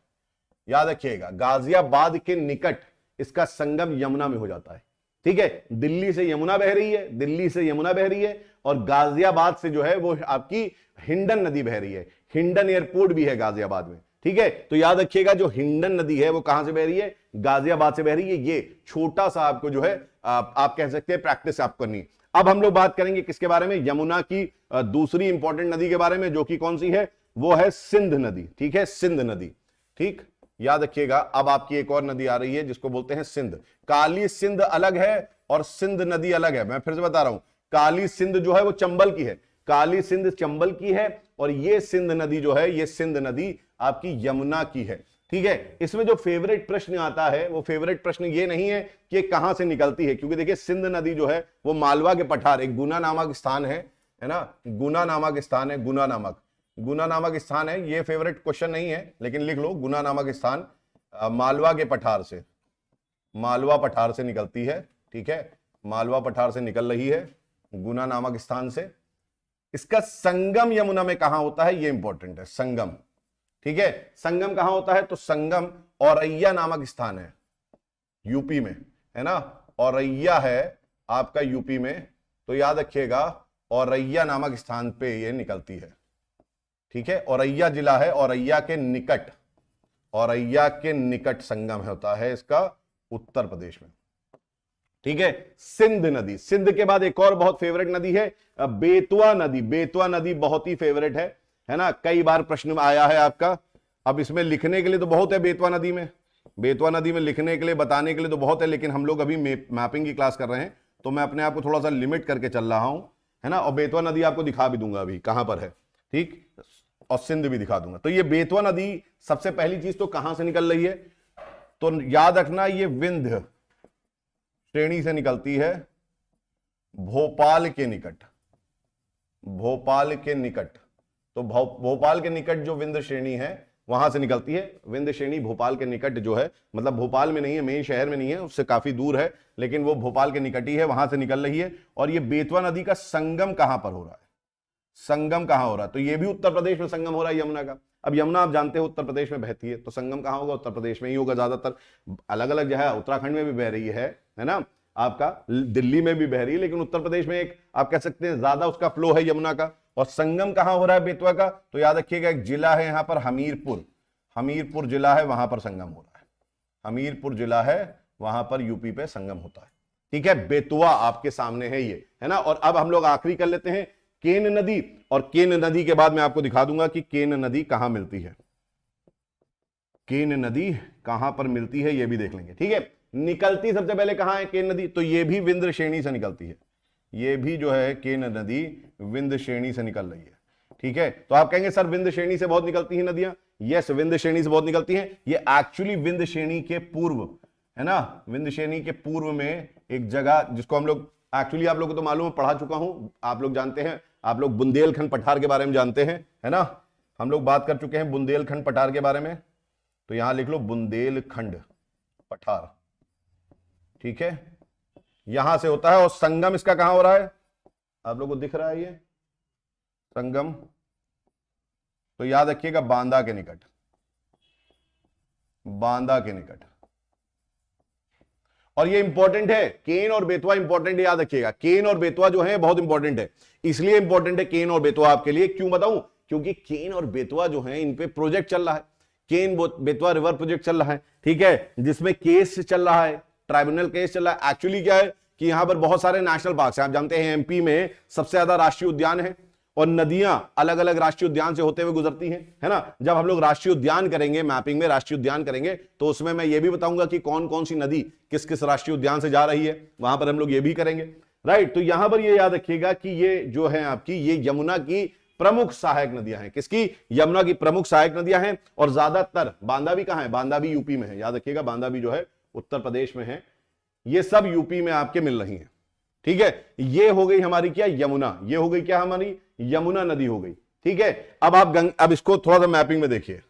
याद रखिएगा, गाजियाबाद के निकट इसका संगम यमुना में हो जाता है, ठीक है। दिल्ली से यमुना बह रही है, दिल्ली से यमुना बह रही है, और गाजियाबाद से जो है वो आपकी हिंडन नदी बह रही है। हिंडन एयरपोर्ट भी है गाजियाबाद में, ठीक है। तो याद रखिएगा, जो हिंडन नदी है वो कहां से बह रही है, गाजियाबाद से बह रही है। ये छोटा सा आपको जो है आप कह सकते हैं प्रैक्टिस आप करनी। अब हम लोग बात करेंगे किसके बारे में, यमुना की दूसरी इंपॉर्टेंट नदी के बारे में, जो कि कौन सी है, वो है सिंध नदी, ठीक है, सिंध नदी, ठीक। याद रखिएगा, अब आपकी एक और नदी आ रही है जिसको बोलते हैं सिंध। काली सिंध अलग है और सिंध नदी अलग है। मैं फिर से बता रहा हूं, काली सिंध जो है वो चंबल की है, काली सिंध चंबल की है, और ये सिंध नदी जो है, ये सिंध नदी आपकी यमुना की है, ठीक है। इसमें जो फेवरेट प्रश्न आता है, वो फेवरेट प्रश्न ये नहीं है कि कहां से निकलती है, क्योंकि देखिए सिंध नदी जो है वो मालवा के पठार, एक गुना नामक स्थान है ना, गुना नामक स्थान है, गुना नामक स्थान है। ये फेवरेट क्वेश्चन नहीं है, लेकिन लिख लो, गुना नामक स्थान मालवा के पठार से, मालवा पठार से निकलती है, ठीक है, मालवा पठार से निकल रही है गुना नामक स्थान से। इसका संगम यमुना में कहां होता है, ये इंपॉर्टेंट है, संगम, ठीक है। संगम कहां होता है, तो संगम औरैया नामक स्थान है, यूपी में, है ना, औरैया है आपका यूपी में। तो याद रखिएगा, औरैया नामक स्थान पे ये निकलती है, ठीक है। औरैया जिला है, औरैया के निकट, औरैया के निकट संगम होता है इसका उत्तर प्रदेश में, ठीक है। सिंध नदी, सिंध के बाद एक और बहुत फेवरेट नदी है बेतवा नदी। बेतवा नदी बहुत ही फेवरेट है ना, कई बार प्रश्न आया है आपका। अब इसमें लिखने के लिए तो बहुत है, बेतवा नदी में, बेतवा नदी में लिखने के लिए, बताने के लिए तो बहुत है, लेकिन हम लोग अभी मैपिंग की क्लास कर रहे हैं, तो मैं अपने आप को थोड़ा सा लिमिट करके चल रहा हूं, है ना। और बेतवा नदी आपको दिखा भी दूंगा अभी कहां पर है, ठीक, और सिंध भी दिखा दूंगा। तो ये बेतवा नदी सबसे पहली चीज तो कहां से निकल रही है, तो याद रखना, ये विंध्य श्रेणी से निकलती है, भोपाल के निकट, भोपाल के निकट। तो भोपाल के निकट जो विंध्य श्रेणी है वहां से निकलती है। विंध्य श्रेणी भोपाल के निकट जो है, मतलब भोपाल में नहीं है, मेन शहर में नहीं है, उससे काफी दूर है, लेकिन वो भोपाल के निकट ही है, वहां से निकल रही है। और ये बेतवा नदी का संगम कहां पर हो रहा है, संगम कहां हो रहा है, तो ये भी उत्तर प्रदेश में संगम हो रहा है यमुना का। अब यमुना आप जानते हो उत्तर प्रदेश में बहती है, तो संगम कहां होगा, उत्तर प्रदेश में ही होगा ज्यादातर। अलग अलग जो है, उत्तराखंड में भी बह रही है ना, आपका दिल्ली में भी बह रही है, लेकिन उत्तर प्रदेश में एक आप कह सकते हैं ज्यादा उसका फ्लो है यमुना का। और संगम कहां हो रहा है बेतवा का, तो याद रखिएगा, एक जिला है यहां पर हमीरपुर, हमीरपुर जिला है, वहां पर संगम हो रहा है, हमीरपुर जिला है, वहां पर यूपी पे संगम होता है, ठीक है। बेतवा आपके सामने है ये, है ना। और अब हम लोग आखिरी कर लेते हैं, केन नदी। और केन नदी के बाद मैं आपको दिखा दूंगा कि केन नदी कहां मिलती है, केन नदी कहां पर मिलती है ये भी देख लेंगे, ठीक है। निकलती सबसे पहले कहां है केन नदी, तो ये भी विंध्य श्रेणी से निकलती है, ये भी जो है केन नदी विंध्य श्रेणी से निकल रही है, ठीक है। तो आप कहेंगे सर विंध्य श्रेणी से बहुत निकलती हैं नदियां, यस, विंध्य श्रेणी से बहुत निकलती हैं। ये एक्चुअली विंध्य श्रेणी के पूर्व, है ना, विंध्य श्रेणी के पूर्व में एक जगह जिसको हम लोग, एक्चुअली आप लोगों को तो मालूम है, पढ़ा चुका हूं, आप लोग जानते हैं, आप लोग बुंदेलखंड पठार के बारे में जानते हैं, है ना, हम लोग बात कर चुके हैं बुंदेलखंड पठार के बारे में। तो यहां लिख लो बुंदेलखंड पठार, ठीक है, यहां से होता है। और संगम इसका कहां हो रहा है, आप लोगों को दिख रहा है ये संगम, तो याद रखिएगा बांदा के निकट, बांदा के निकट। और ये इंपॉर्टेंट है, केन और बेतवा इंपॉर्टेंट है, याद रखिएगा, केन और बेतवा जो है बहुत इंपॉर्टेंट है। इसलिए इंपॉर्टेंट है केन और बेतवा आपके लिए, क्यों बताऊं, क्योंकि केन और बेतवा जो है इन पे प्रोजेक्ट चल रहा है, केन बेतवा रिवर प्रोजेक्ट चल रहा है, ठीक है, जिसमें केस चल रहा है, ट्राइब्यूनल केस चल रहा है। एक्चुअली क्या है कि यहां पर बहुत सारे नेशनल पार्क हैं, आप जानते हैं एमपी में सबसे ज्यादा राष्ट्रीय उद्यान है, और नदियां अलग अलग राष्ट्रीय उद्यान से होते हुए गुजरती हैं, है ना। जब हम लोग राष्ट्रीय उद्यान करेंगे, मैपिंग में राष्ट्रीय उद्यान करेंगे, तो उसमें मैं ये भी बताऊंगा कि कौन कौन सी नदी किस किस राष्ट्रीय उद्यान से जा रही है, वहां पर हम लोग ये भी करेंगे, राइट। तो यहां पर ये याद रखिएगा कि ये जो है आपकी, ये यमुना की प्रमुख सहायक नदियां हैं। किसकी? यमुना की प्रमुख सहायक नदियां हैं। और ज्यादातर, बांदा भी कहां है? बांदा भी यूपी में है, याद रखिएगा, बांदा भी जो है उत्तर प्रदेश में है। ये सब यूपी में आपके मिल रही हैं। ठीक है, ये हो गई हमारी क्या? यमुना। ये हो गई क्या? हमारी यमुना नदी हो गई। ठीक है, अब आप अब इसको थोड़ा सा मैपिंग में देखिए,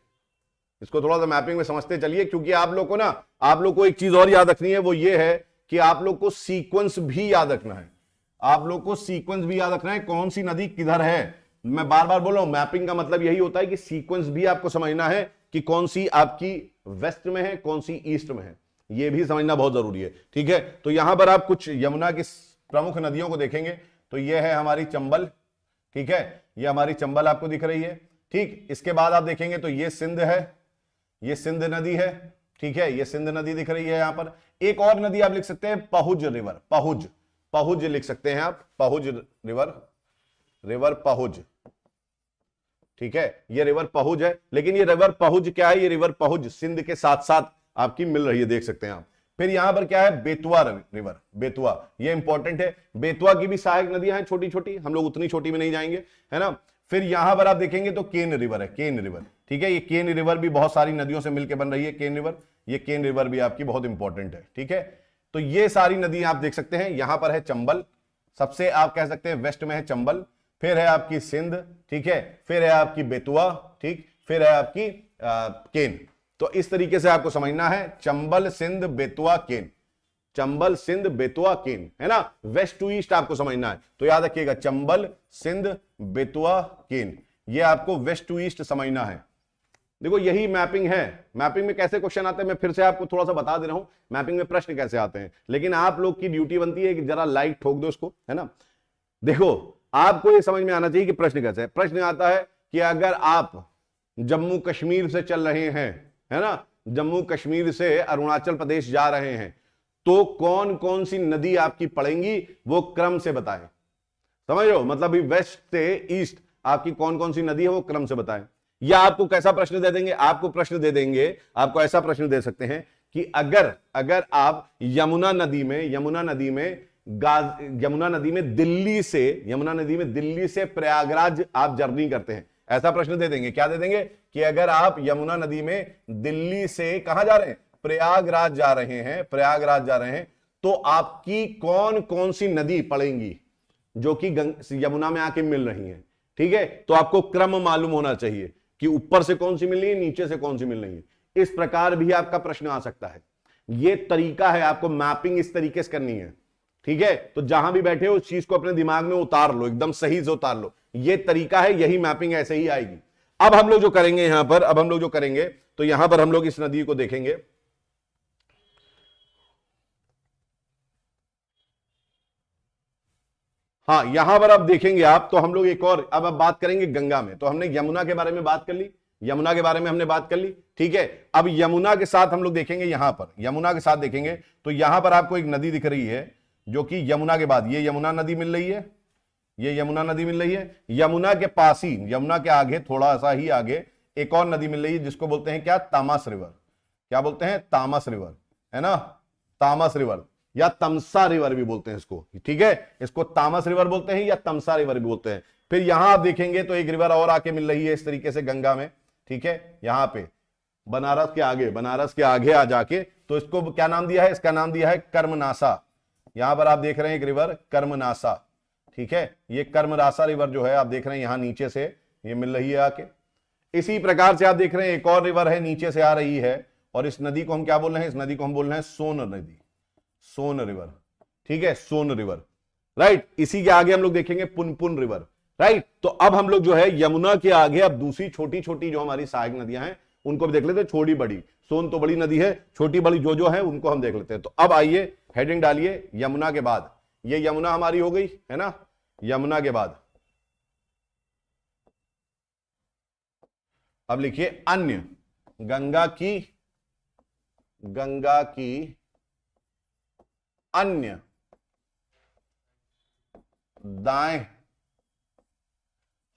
इसको थोड़ा सा मैपिंग में समझते चलिए, क्योंकि आप लोग को ना, आप लोग को एक चीज और याद रखनी है, वो ये है कि आप लोग को सीक्वेंस भी याद रखना है। आप लोग को सीक्वेंस भी याद रखना है, कौन सी नदी किधर है। मैं बार बार बोल रहा हूं, मैपिंग का मतलब यही होता है कि सीक्वेंस भी आपको समझना है कि कौन सी आपकी वेस्ट में है, कौन सी ईस्ट में है, ये भी समझना बहुत जरूरी है। ठीक है, तो यहां पर आप कुछ यमुना की प्रमुख नदियों को देखेंगे तो ये है हमारी चंबल। ठीक है, ये हमारी चंबल आपको दिख रही है। ठीक, इसके बाद आप देखेंगे तो ये सिंध है, ये सिंध नदी है। ठीक है, ये सिंध नदी दिख रही है। यहां पर एक और नदी आप लिख सकते हैं, पहुज रिवर, पहुज, पहुज लिख सकते हैं आप, पहुज रिवर, रिवर पहुज। ठीक है, ये रिवर पहुज है, लेकिन ये रिवर पहुज क्या है? ये रिवर पहुज सिंध के साथ साथ आपकी मिल रही है, देख सकते हैं आप। फिर यहां पर क्या है? बेतवा रिवर, बेतवा, ये इंपॉर्टेंट है। बेतवा की भी सहायक नदियां हैं छोटी छोटी, हम लोग उतनी छोटी में नहीं जाएंगे, है ना। फिर यहां पर आप देखेंगे तो केन रिवर है, केन रिवर। ठीक है, ये केन रिवर भी बहुत सारी नदियों से मिलकर बन रही है, केन रिवर। ये केन रिवर भी आपकी बहुत इंपॉर्टेंट है। ठीक है, तो ये सारी नदियां आप देख सकते हैं। यहां पर है चंबल, सबसे आप कह सकते हैं वेस्ट में है चंबल। फिर है आपकी सिंध, ठीक है, फिर है आपकी बेतवा, ठीक, फिर है आपकी केन। तो इस तरीके से आपको समझना है, चंबल, सिंध, बेतवा, केन, चंबल, सिंध, बेतवा, केन, है ना। वेस्ट टू ईस्ट आपको समझना है, तो याद रखिएगा चंबल, सिंध, बेतवा, केन, ये आपको वेस्ट टू ईस्ट समझना है। देखो यही मैपिंग है। मैपिंग में कैसे क्वेश्चन आते हैं मैं फिर से आपको थोड़ा सा बता दे रहा हूं, मैपिंग में प्रश्न कैसे आते हैं, लेकिन आप लोग की ड्यूटी बनती है कि जरा लाइक ठोक दो इसको, है ना। देखो आपको ये समझ में आना चाहिए कि प्रश्न कैसे है। प्रश्न आता है कि अगर आप जम्मू कश्मीर से चल रहे हैं, है ना, जम्मू कश्मीर से अरुणाचल प्रदेश जा रहे हैं, तो कौन कौन सी नदी आपकी पड़ेंगी वो क्रम से बताएं। समझ रहे हो, मतलब वेस्ट से ईस्ट आपकी कौन कौन सी नदी है वो क्रम से बताएं। या आपको कैसा प्रश्न दे देंगे, आपको प्रश्न दे देंगे, आपको ऐसा प्रश्न दे सकते हैं कि अगर अगर आप यमुना नदी में यमुना नदी में दिल्ली से प्रयागराज आप जर्नी करते हैं, ऐसा प्रश्न दे देंगे। क्या दे देंगे कि अगर आप यमुना नदी में दिल्ली से कहां जा रहे हैं? प्रयागराज जा रहे हैं, प्रयागराज जा रहे हैं, तो आपकी कौन कौन सी नदी पड़ेंगी जो कि यमुना में आके मिल रही हैं। ठीक है, तो आपको क्रम मालूम होना चाहिए कि ऊपर से कौन सी मिल रही है, नीचे से कौन सी मिल रही है। इस प्रकार भी आपका प्रश्न आ सकता है। यह तरीका है, आपको मैपिंग इस तरीके से करनी है। ठीक है, तो जहां भी बैठे हो उस चीज को अपने दिमाग में उतार लो, एकदम सही से उतार लो। यह तरीका है, यही मैपिंग ऐसे ही आएगी। अब हम लोग जो करेंगे यहां पर, अब हम लोग जो करेंगे तो यहां पर हम लोग इस नदी को देखेंगे। हाँ, यहां पर आप देखेंगे आप, तो हम लोग एक और अब बात करेंगे गंगा में। तो हमने यमुना के बारे में बात कर ली, यमुना के बारे में हमने बात कर ली। ठीक है, अब यमुना के साथ हम लोग देखेंगे, यहां पर यमुना के साथ देखेंगे तो यहां पर आपको एक नदी दिख रही है जो कि यमुना के बाद ये यमुना नदी मिल रही है, ये यमुना नदी मिल रही है। यमुना के पास ही, यमुना के आगे थोड़ा सा ही आगे एक और नदी मिल रही है जिसको बोलते हैं क्या? तामस रिवर। क्या बोलते हैं? तामस रिवर, है ना, तामस रिवर या तमसा रिवर भी बोलते हैं इसको। ठीक है, इसको तामस रिवर बोलते हैं या तमसा रिवर भी बोलते हैं। फिर यहां आप देखेंगे तो एक रिवर और आके मिल रही है इस तरीके से गंगा में। ठीक है, यहां पे बनारस के आगे आ जाके, तो इसको क्या नाम दिया है? इसका नाम दिया है कर्मनासा। यहां पर आप देख रहे हैं एक रिवर कर्मनासा। ठीक है, ये कर्मनासा रिवर जो है आप देख रहे हैं यहां नीचे से ये मिल रही है आके। इसी प्रकार से आप देख रहे हैं एक और रिवर है नीचे से आ रही है, और इस नदी को हम क्या बोल रहे हैं? इस नदी को हम बोल रहे हैं सोन नदी, सोन रिवर। ठीक है, सोन रिवर, राइट। इसी के आगे हम लोग देखेंगे पुनपुन रिवर, राइट। तो अब हम लोग जो है यमुना के आगे अब दूसरी छोटी छोटी जो हमारी सहायक नदियां हैं उनको भी देख लेते हैं। छोटी बड़ी, सोन तो बड़ी नदी है, छोटी बड़ी जो है उनको हम देख लेते हैं। तो अब आइए हेडिंग डालिए यमुना के बाद, ये यमुना हमारी हो गई, है ना। यमुना के बाद अब लिखिए अन्य, गंगा की अन्य दाएं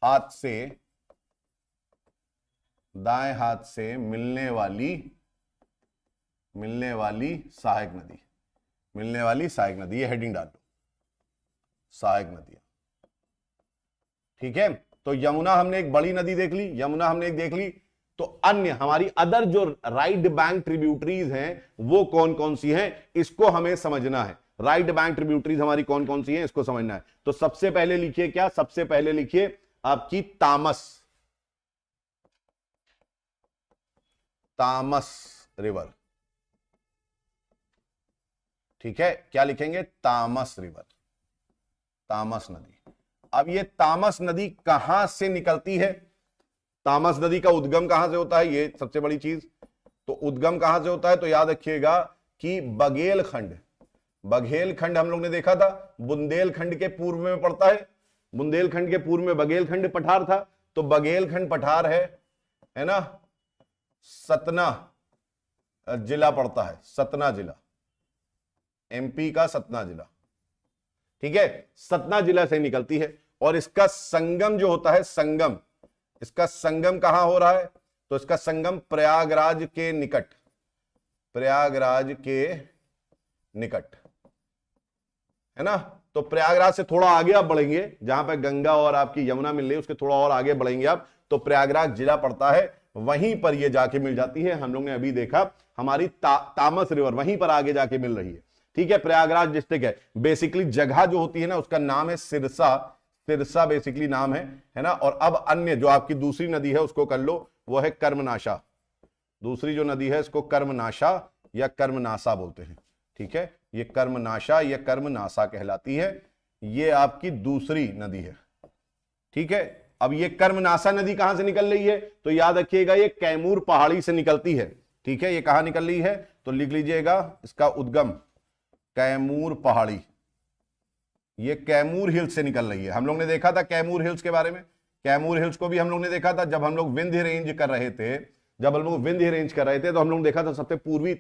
हाथ से मिलने वाली सहायक नदी, ये हेडिंग डाल दो, सहायक नदियां। ठीक है, तो यमुना हमने एक बड़ी नदी देख ली, यमुना हमने एक देख ली, तो अन्य हमारी अदर जो राइट बैंक ट्रिब्यूटरीज हैं वो कौन कौन सी हैं, इसको हमें समझना है। राइट बैंक ट्रिब्यूटरीज हमारी कौन कौन सी हैं, इसको समझना है। तो सबसे पहले लिखिए क्या, सबसे पहले लिखिए आपकी तामस, तामस रिवर, ठीक है, क्या लिखेंगे, तामस रिवर, तामस नदी। अब ये तामस नदी कहां से निकलती है, तामस नदी का उद्गम कहां से होता है, ये सबसे बड़ी चीज। तो उद्गम कहां से होता है, तो याद रखिएगा कि बघेलखंड, बघेलखंड हम लोग ने देखा था बुंदेलखंड के पूर्व में पड़ता है, बुंदेलखंड के पूर्व में बघेलखंड पठार था, तो बघेलखंड पठार है ना, सतना जिला पड़ता है, सतना जिला, एमपी का सतना जिला, ठीक है, सतना जिला से निकलती है। और इसका संगम जो होता है, संगम, इसका संगम कहां हो रहा है, तो इसका संगम प्रयागराज के निकट, प्रयागराज के निकट, है ना। तो प्रयागराज से थोड़ा आगे आप बढ़ेंगे, जहां पर गंगा और आपकी यमुना मिल रही है उसके थोड़ा और आगे बढ़ेंगे आप, तो प्रयागराज जिला पड़ता है, वहीं पर ये जाके मिल जाती है। हम लोग ने अभी देखा हमारी तामस रिवर वहीं पर आगे जाके मिल रही है, ठीक है। प्रयागराज डिस्ट्रिक्ट है, बेसिकली जगह जो होती है ना उसका नाम है सिरसा, सिरसा बेसिकली नाम है ना। और अब अन्य जो आपकी दूसरी नदी है उसको कर लो, वो है कर्मनाशा, दूसरी जो नदी है इसको कर्मनाशा या कर्मनासा बोलते हैं, ठीक है, ये कर्मनाशा या कर्मनासा कहलाती है, ये आपकी दूसरी नदी है, ठीक है। अब ये कर्मनासा नदी कहां से निकल रही है, तो याद रखिएगा ये कैमूर पहाड़ी से निकलती है, ठीक है। ये कहां निकल रही है, तो लिख लीजिएगा इसका उद्गम कैमूर पहाड़ी, ये कैमूर हिल्स से निकल रही है। हम लोग ने देखा था कैमूर हिल्स के बारे में, कैमूर हिल्स को भी हम लोग ने देखा था जब हम लोग विंध्य रेंज कर रहे थे, जब हम लोग विंध्य रेंज कर रहे थे तो हम लोग देखा था सबसे पूर्वी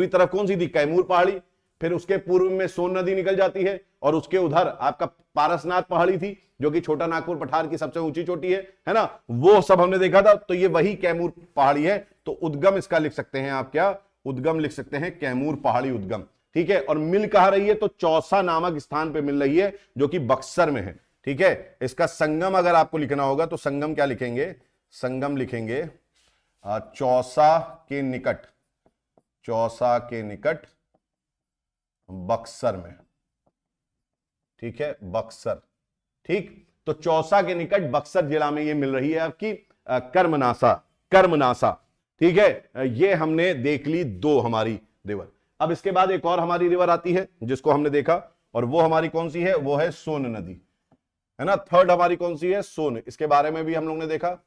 तरफ कौन सी थी, कैमूर पहाड़ी, फिर उसके पूर्व में सोन नदी निकल जाती है, और उसके उधर आपका पारसनाथ पहाड़ी थी जो कि छोटा नागपुर पठार की सबसे ऊंची चोटी है ना, वो सब हमने देखा था। तो ये वही कैमूर पहाड़ी है, तो उद्गम इसका लिख सकते हैं आप, क्या उद्गम लिख सकते हैं, कैमूर पहाड़ी उद्गम, ठीक है। और मिल कहां रही है, तो चौसा नामक स्थान पे मिल रही है जो कि बक्सर में है, ठीक है। इसका संगम अगर आपको लिखना होगा तो संगम क्या लिखेंगे, संगम लिखेंगे चौसा के निकट, चौसा के निकट बक्सर में, ठीक है, बक्सर, ठीक। तो चौसा के निकट बक्सर जिला में ये मिल रही है आपकी कर्मनासा, कर्मनासा, ठीक है। ये हमने देख ली दो हमारी रिवर। अब इसके बाद एक और हमारी रिवर आती है जिसको हमने देखा, और वो हमारी कौन सी है, वो है सोन नदी, है ना। थर्ड हमारी कौन सी है, सोन, इसके बारे में भी हम लोग ने देखा।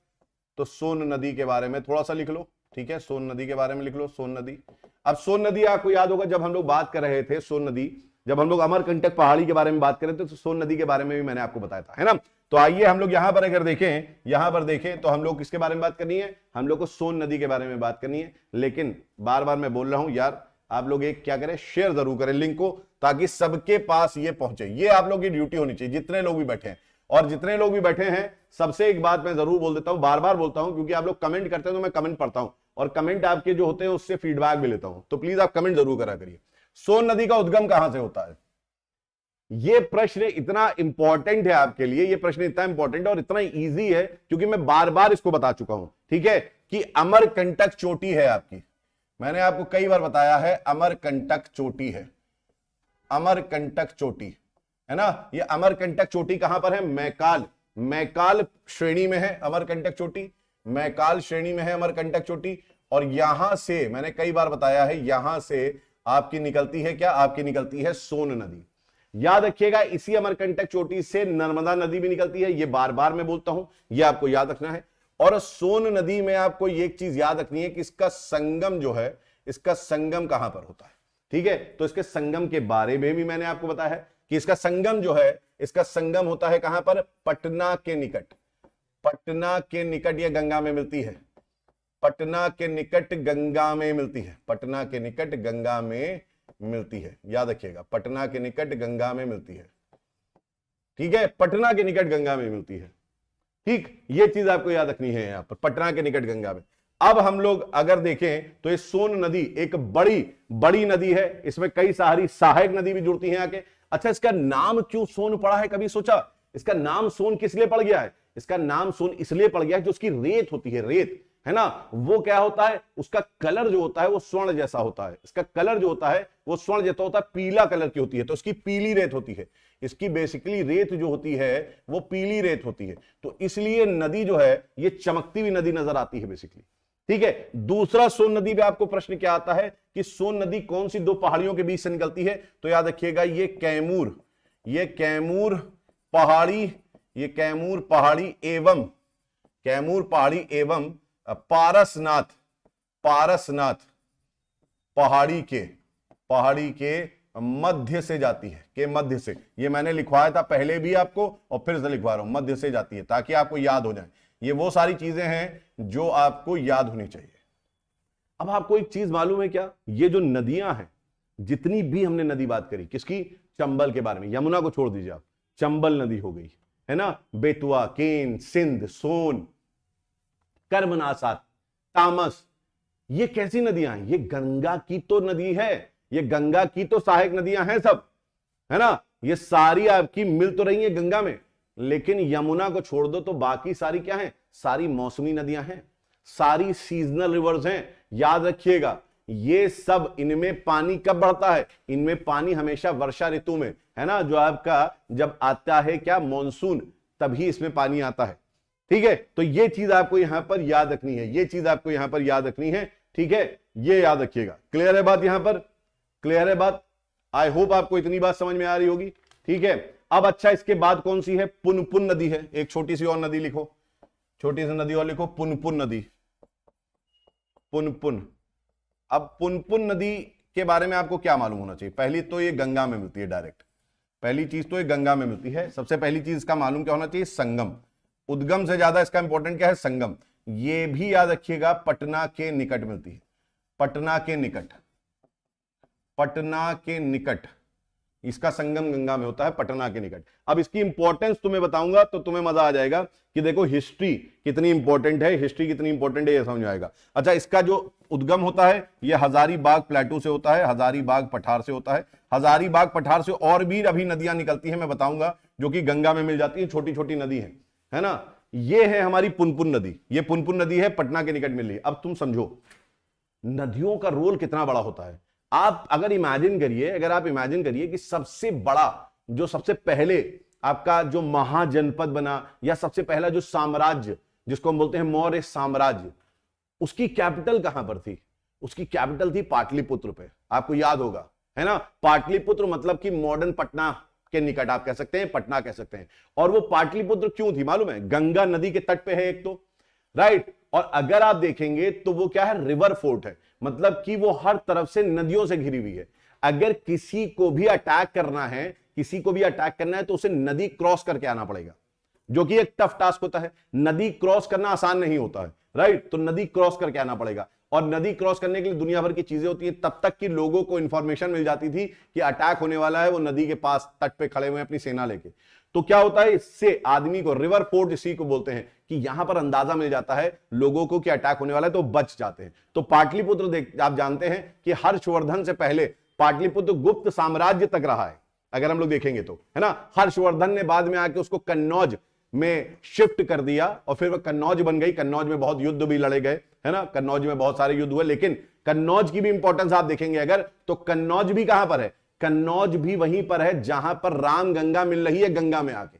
तो सोन नदी के बारे में थोड़ा सा लिख लो, ठीक है, सोन नदी के बारे में लिख लो, सोन नदी। अब सोन नदी आपको याद होगा जब हम लोग बात कर रहे थे सोन नदी, जब हम लोग अमरकंटक पहाड़ी के बारे में बात कर रहे थे, तो सोन नदी के बारे में भी मैंने आपको बताया था, है ना। तो आइए हम लोग यहां पर अगर देखें, यहां पर देखें तो हम लोग किसके बारे में बात करनी है, हम लोग को सोन नदी के बारे में बात करनी है। लेकिन बार बार मैं बोल रहा हूं यार, आप लोग एक क्या करें, शेयर जरूर करें लिंक को, ताकि सबके पास ये पहुंचे। ये आप लोग की ड्यूटी होनी चाहिए, जितने लोग भी बैठे हैं। और जितने लोग भी बैठे हैं सबसे एक बात मैं जरूर बोल देता हूं, बार बार बोलता हूं, क्योंकि आप लोग कमेंट करते हैं तो मैं कमेंट पढ़ता हूं, और कमेंट आपके जो होते हैं उससे फीडबैक भी लेता हूं। तो प्लीज आप कमेंट जरूर करा करिए। सोन नदी का उद्गम कहां से होता है, ये प्रश्न इतना इंपॉर्टेंट है आपके लिए, ये प्रश्न इतना इंपॉर्टेंट है और इतना इजी है क्योंकि मैं बार बार इसको बता चुका हूं, ठीक है, कि अमरकंटक चोटी है आपकी। मैंने आपको कई बार बताया है अमरकंटक चोटी है, अमरकंटक चोटी, है ना। ये अमरकंटक चोटी कहां पर है, मैकाल, मैकाल श्रेणी में है अमरकंटक चोटी, मैकाल श्रेणी में है अमरकंटक चोटी। और यहां से मैंने कई बार बताया है, यहां से आपकी निकलती है क्या, आपकी निकलती है सोन नदी। याद रखिएगा इसी अमरकंटक चोटी से नर्मदा नदी भी निकलती है, ये बार बार मैं बोलता हूं, ये आपको याद रखना है। और सोन नदी में आपको एक चीज याद रखनी है कि इसका संगम जो है, इसका संगम कहां पर होता है, ठीक है। तो इसके संगम के बारे में भी मैंने आपको बताया है कि इसका संगम जो है, इसका संगम होता है कहां पर, पटना के निकट, पटना के निकट ये गंगा में मिलती है, पटना के निकट गंगा में मिलती है, पटना के निकट गंगा में मिलती है। याद रखिएगा पटना के निकट गंगा में मिलती है, ठीक है, पटना के निकट गंगा में मिलती है, ठीक। ये चीज आपको याद रखनी है यहां पर, पटना के निकट गंगा में। अब हम लोग अगर देखें तो ये सोन नदी एक बड़ी नदी है, इसमें कई सारी सहायक नदी भी जुड़ती हैं आके। अच्छा, इसका नाम क्यों सोन पड़ा है, कभी सोचा इसका नाम सोन किस लिए पड़ गया है? इसका नाम सोन इसलिए पड़ गया जो उसकी रेत होती है, रेत है ना, वो क्या होता है, उसका कलर जो होता है वो स्वर्ण जैसा होता है, इसका कलर जो होता है वो स्वर्ण जैसा होता है, पीला कलर की होती है, तो इसकी पीली रेत होती है, इसकी बेसिकली रेत जो होती है वो पीली रेत होती है, तो इसलिए नदी जो है ये चमकती हुई नदी नजर आती है बेसिकली। ठीक है, दूसरा सोन नदी पे आपको प्रश्न क्या आता है कि सोन नदी कौन सी दो पहाड़ियों के बीच से निकलती है, तो याद रखिएगा ये कैमूर, ये कैमूर पहाड़ी, ये कैमूर पहाड़ी एवं, कैमूर पहाड़ी एवं पारसनाथ, पारसनाथ पहाड़ी के मध्य से जाती है, के मध्य से, ये मैंने लिखवाया था पहले भी आपको और फिर से लिखवा रहा हूं, मध्य से जाती है ताकि आपको याद हो जाए। ये वो सारी चीजें हैं जो आपको याद होनी चाहिए। अब आपको एक चीज मालूम है क्या, ये जो नदियां हैं, जितनी भी हमने नदी बात करी, किसकी, चंबल के बारे में, यमुना को छोड़ दीजिए आप, चंबल नदी हो गई है ना, बेतुआ, केन, सिंध, सोन, कर्मनासात, तामस, ये कैसी नदियां हैं, ये गंगा की तो नदी है, ये गंगा की तो सहायक नदियां हैं सब, है ना, ये सारी आपकी मिल तो रही है गंगा में, लेकिन यमुना को छोड़ दो तो बाकी सारी क्या है, सारी मौसमी नदियां हैं, सारी सीजनल रिवर्स हैं। याद रखिएगा ये सब, इनमें पानी कब बढ़ता है, इनमें पानी हमेशा वर्षा ऋतु में, है ना, जो आपका जब आता है क्या मॉनसून, तभी इसमें पानी आता है। ठीक है, तो ये चीज आपको यहां पर याद रखनी है, ये चीज आपको यहां पर याद रखनी है। ठीक है, ये याद रखिएगा। क्लियर है बात, यहां पर क्लियर है बात, आई होप आपको इतनी बात समझ में आ रही होगी। ठीक है, अब अच्छा इसके बाद कौन सी है, पुनपुन नदी है, एक छोटी सी और नदी लिखो, छोटी सी नदी और लिखो, पुनपुन नदी, पुनपुन। अब पुनपुन नदी के बारे में आपको क्या मालूम होना चाहिए, पहली तो ये गंगा में मिलती है डायरेक्ट, पहली चीज तो ये गंगा में मिलती है, सबसे पहली चीज इसका मालूम क्या होना चाहिए, संगम, उद्गम से ज्यादा इसका इंपॉर्टेंट क्या है, संगम। ये भी याद रखिएगा पटना के निकट मिलती है, पटना के निकट, पटना के निकट इसका संगम गंगा में होता है, पटना के निकट। अब इसकी इंपॉर्टेंस तुम्हें बताऊंगा तो तुम्हें मजा आ जाएगा कि देखो हिस्ट्री कितनी इंपॉर्टेंट है, हिस्ट्री कितनी इंपॉर्टेंट है ये समझ आएगा। अच्छा, इसका जो उद्गम होता है ये हजारीबाग प्लेटू से होता है, हजारीबाग पठार से होता है, हजारीबाग पठार से और भी अभी नदियां निकलती हैं, मैं बताऊंगा, जो कि गंगा में मिल जाती है, छोटी छोटी नदी है ना। ये है हमारी पुनपुन नदी, ये पुनपुन नदी है, पटना के निकट मिल रही है। अब तुम समझो नदियों का रोल कितना बड़ा होता है। आप अगर इमेजिन करिए, अगर आप इमेजिन करिए कि सबसे बड़ा, जो सबसे पहले आपका जो महाजनपद बना या सबसे पहला जो साम्राज्य जिसको हम बोलते हैं मौर्य साम्राज्य, उसकी कैपिटल कहां पर थी, उसकी कैपिटल थी पाटलिपुत्र पे, आपको याद होगा, है ना। पाटलिपुत्र मतलब कि मॉडर्न पटना के निकट आप कह सकते हैं, पटना कह सकते हैं। और वो पाटलिपुत्र क्यों थी मालूम है, गंगा नदी के तट पे है एक तो, राइट, और अगर आप देखेंगे तो वो क्या है, रिवर फोर्ट है, मतलब कि वो हर तरफ से नदियों से घिरी हुई है। अगर किसी को भी अटैक करना है, किसी को भी अटैक करना है तो उसे नदी क्रॉस करके आना पड़ेगा, जो कि एक टफ टास्क होता है, नदी क्रॉस करना आसान नहीं होता है, राइट, तो नदी क्रॉस करके आना पड़ेगा। और नदी क्रॉस करने के लिए दुनिया भर की चीजें होती हैं, तब तक कि लोगों को इंफॉर्मेशन मिल जाती थी कि अटैक होने वाला है, वो नदी के पास तट पे खड़े हुए अपनी सेना लेके। तो क्या होता है, इससे आदमी को, रिवर फोर्ट इसी को बोलते हैं, कि यहां पर अंदाजा मिल जाता है लोगों को कि अटैक होने वाला है, तो बच जाते हैं। तो पाटलिपुत्र देख, आप जानते हैं कि हर्षवर्धन से पहले पाटलिपुत्र गुप्त साम्राज्य तक रहा है, अगर हम लोग देखेंगे तो, है ना। हर्षवर्धन ने बाद में आके उसको कन्नौज में शिफ्ट कर दिया और फिर वह कन्नौज बन गई। कन्नौज में बहुत युद्ध भी लड़े गए, है ना, कन्नौज में बहुत सारे युद्ध हुए, लेकिन कन्नौज की भी इंपॉर्टेंस आप देखेंगे अगर, तो कन्नौज भी कहां पर है, कन्नौज भी वहीं पर है जहां पर राम गंगा मिल रही है, गंगा में आके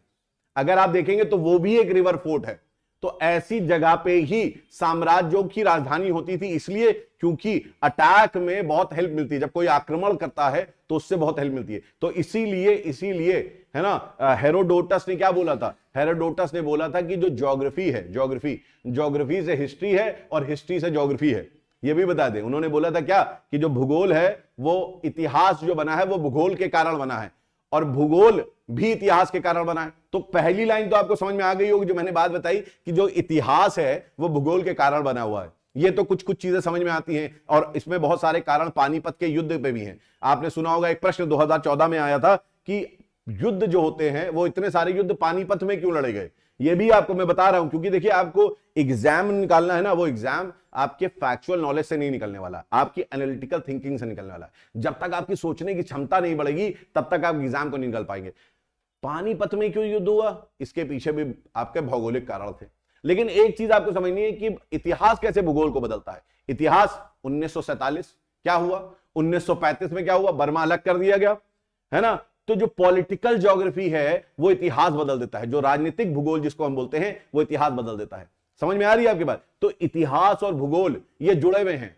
अगर आप देखेंगे तो वो भी एक रिवर फोर्ट है। तो ऐसी जगह पे ही साम्राज्यों की राजधानी होती थी, इसलिए क्योंकि अटैक में बहुत हेल्प मिलती है, जब कोई आक्रमण करता है तो उससे बहुत हेल्प मिलती है। तो इसीलिए है ना, हेरोडोटस ने क्या बोला था, हेरोडोटस ने बोला था कि जो ज्योग्राफी है, ज्योग्राफी से हिस्ट्री है और हिस्ट्री से ज्योग्राफी है। ये भी बता दें, उन्होंने बोला था क्या कि जो भूगोल है वो, इतिहास जो बना है वो भूगोल के कारण बना है और भूगोल भी इतिहास के कारण बना है। तो पहली लाइन तो आपको समझ में आ गई होगी जो मैंने बात बताई कि जो इतिहास है वो भूगोल के कारण बना हुआ है। ये तो कुछ चीजें समझ में आती हैं और इसमें बहुत सारे कारण पानीपत के युद्ध पे भी हैं। आपने सुना होगा एक प्रश्न 2014 में आया था कि युद्ध जो होते हैं वो इतने सारे युद्ध पानीपत में क्यों लड़े गए। ये भी आपको मैं बता रहा हूं क्योंकि देखिए आपको एग्जाम निकालना है ना, वो एग्जाम आपके फैक्चुअल नॉलेज से नहीं निकलने वाला, आपकी एनालिटिकल थिंकिंग से निकलने वाला है। जब तक आपकी सोचने की क्षमता नहीं बढ़ेगी तब तक आप एग्जाम को नहीं निकल पाएंगे। पानीपत में क्यों युद्ध हुआ, इसके पीछे भी आपके भौगोलिक कारण थे। लेकिन एक चीज आपको समझनी है कि इतिहास कैसे भूगोल को बदलता है। इतिहास 1947 क्या हुआ, 1935 में क्या हुआ, बर्मा अलग कर दिया गया, है ना। तो जो पॉलिटिकल ज्योग्राफी है वो इतिहास बदल देता है, जो राजनीतिक भूगोल जिसको हम बोलते हैं वो इतिहास बदल देता है। समझ में आ रही है आपकी बात। तो इतिहास और भूगोल ये जुड़े हुए हैं,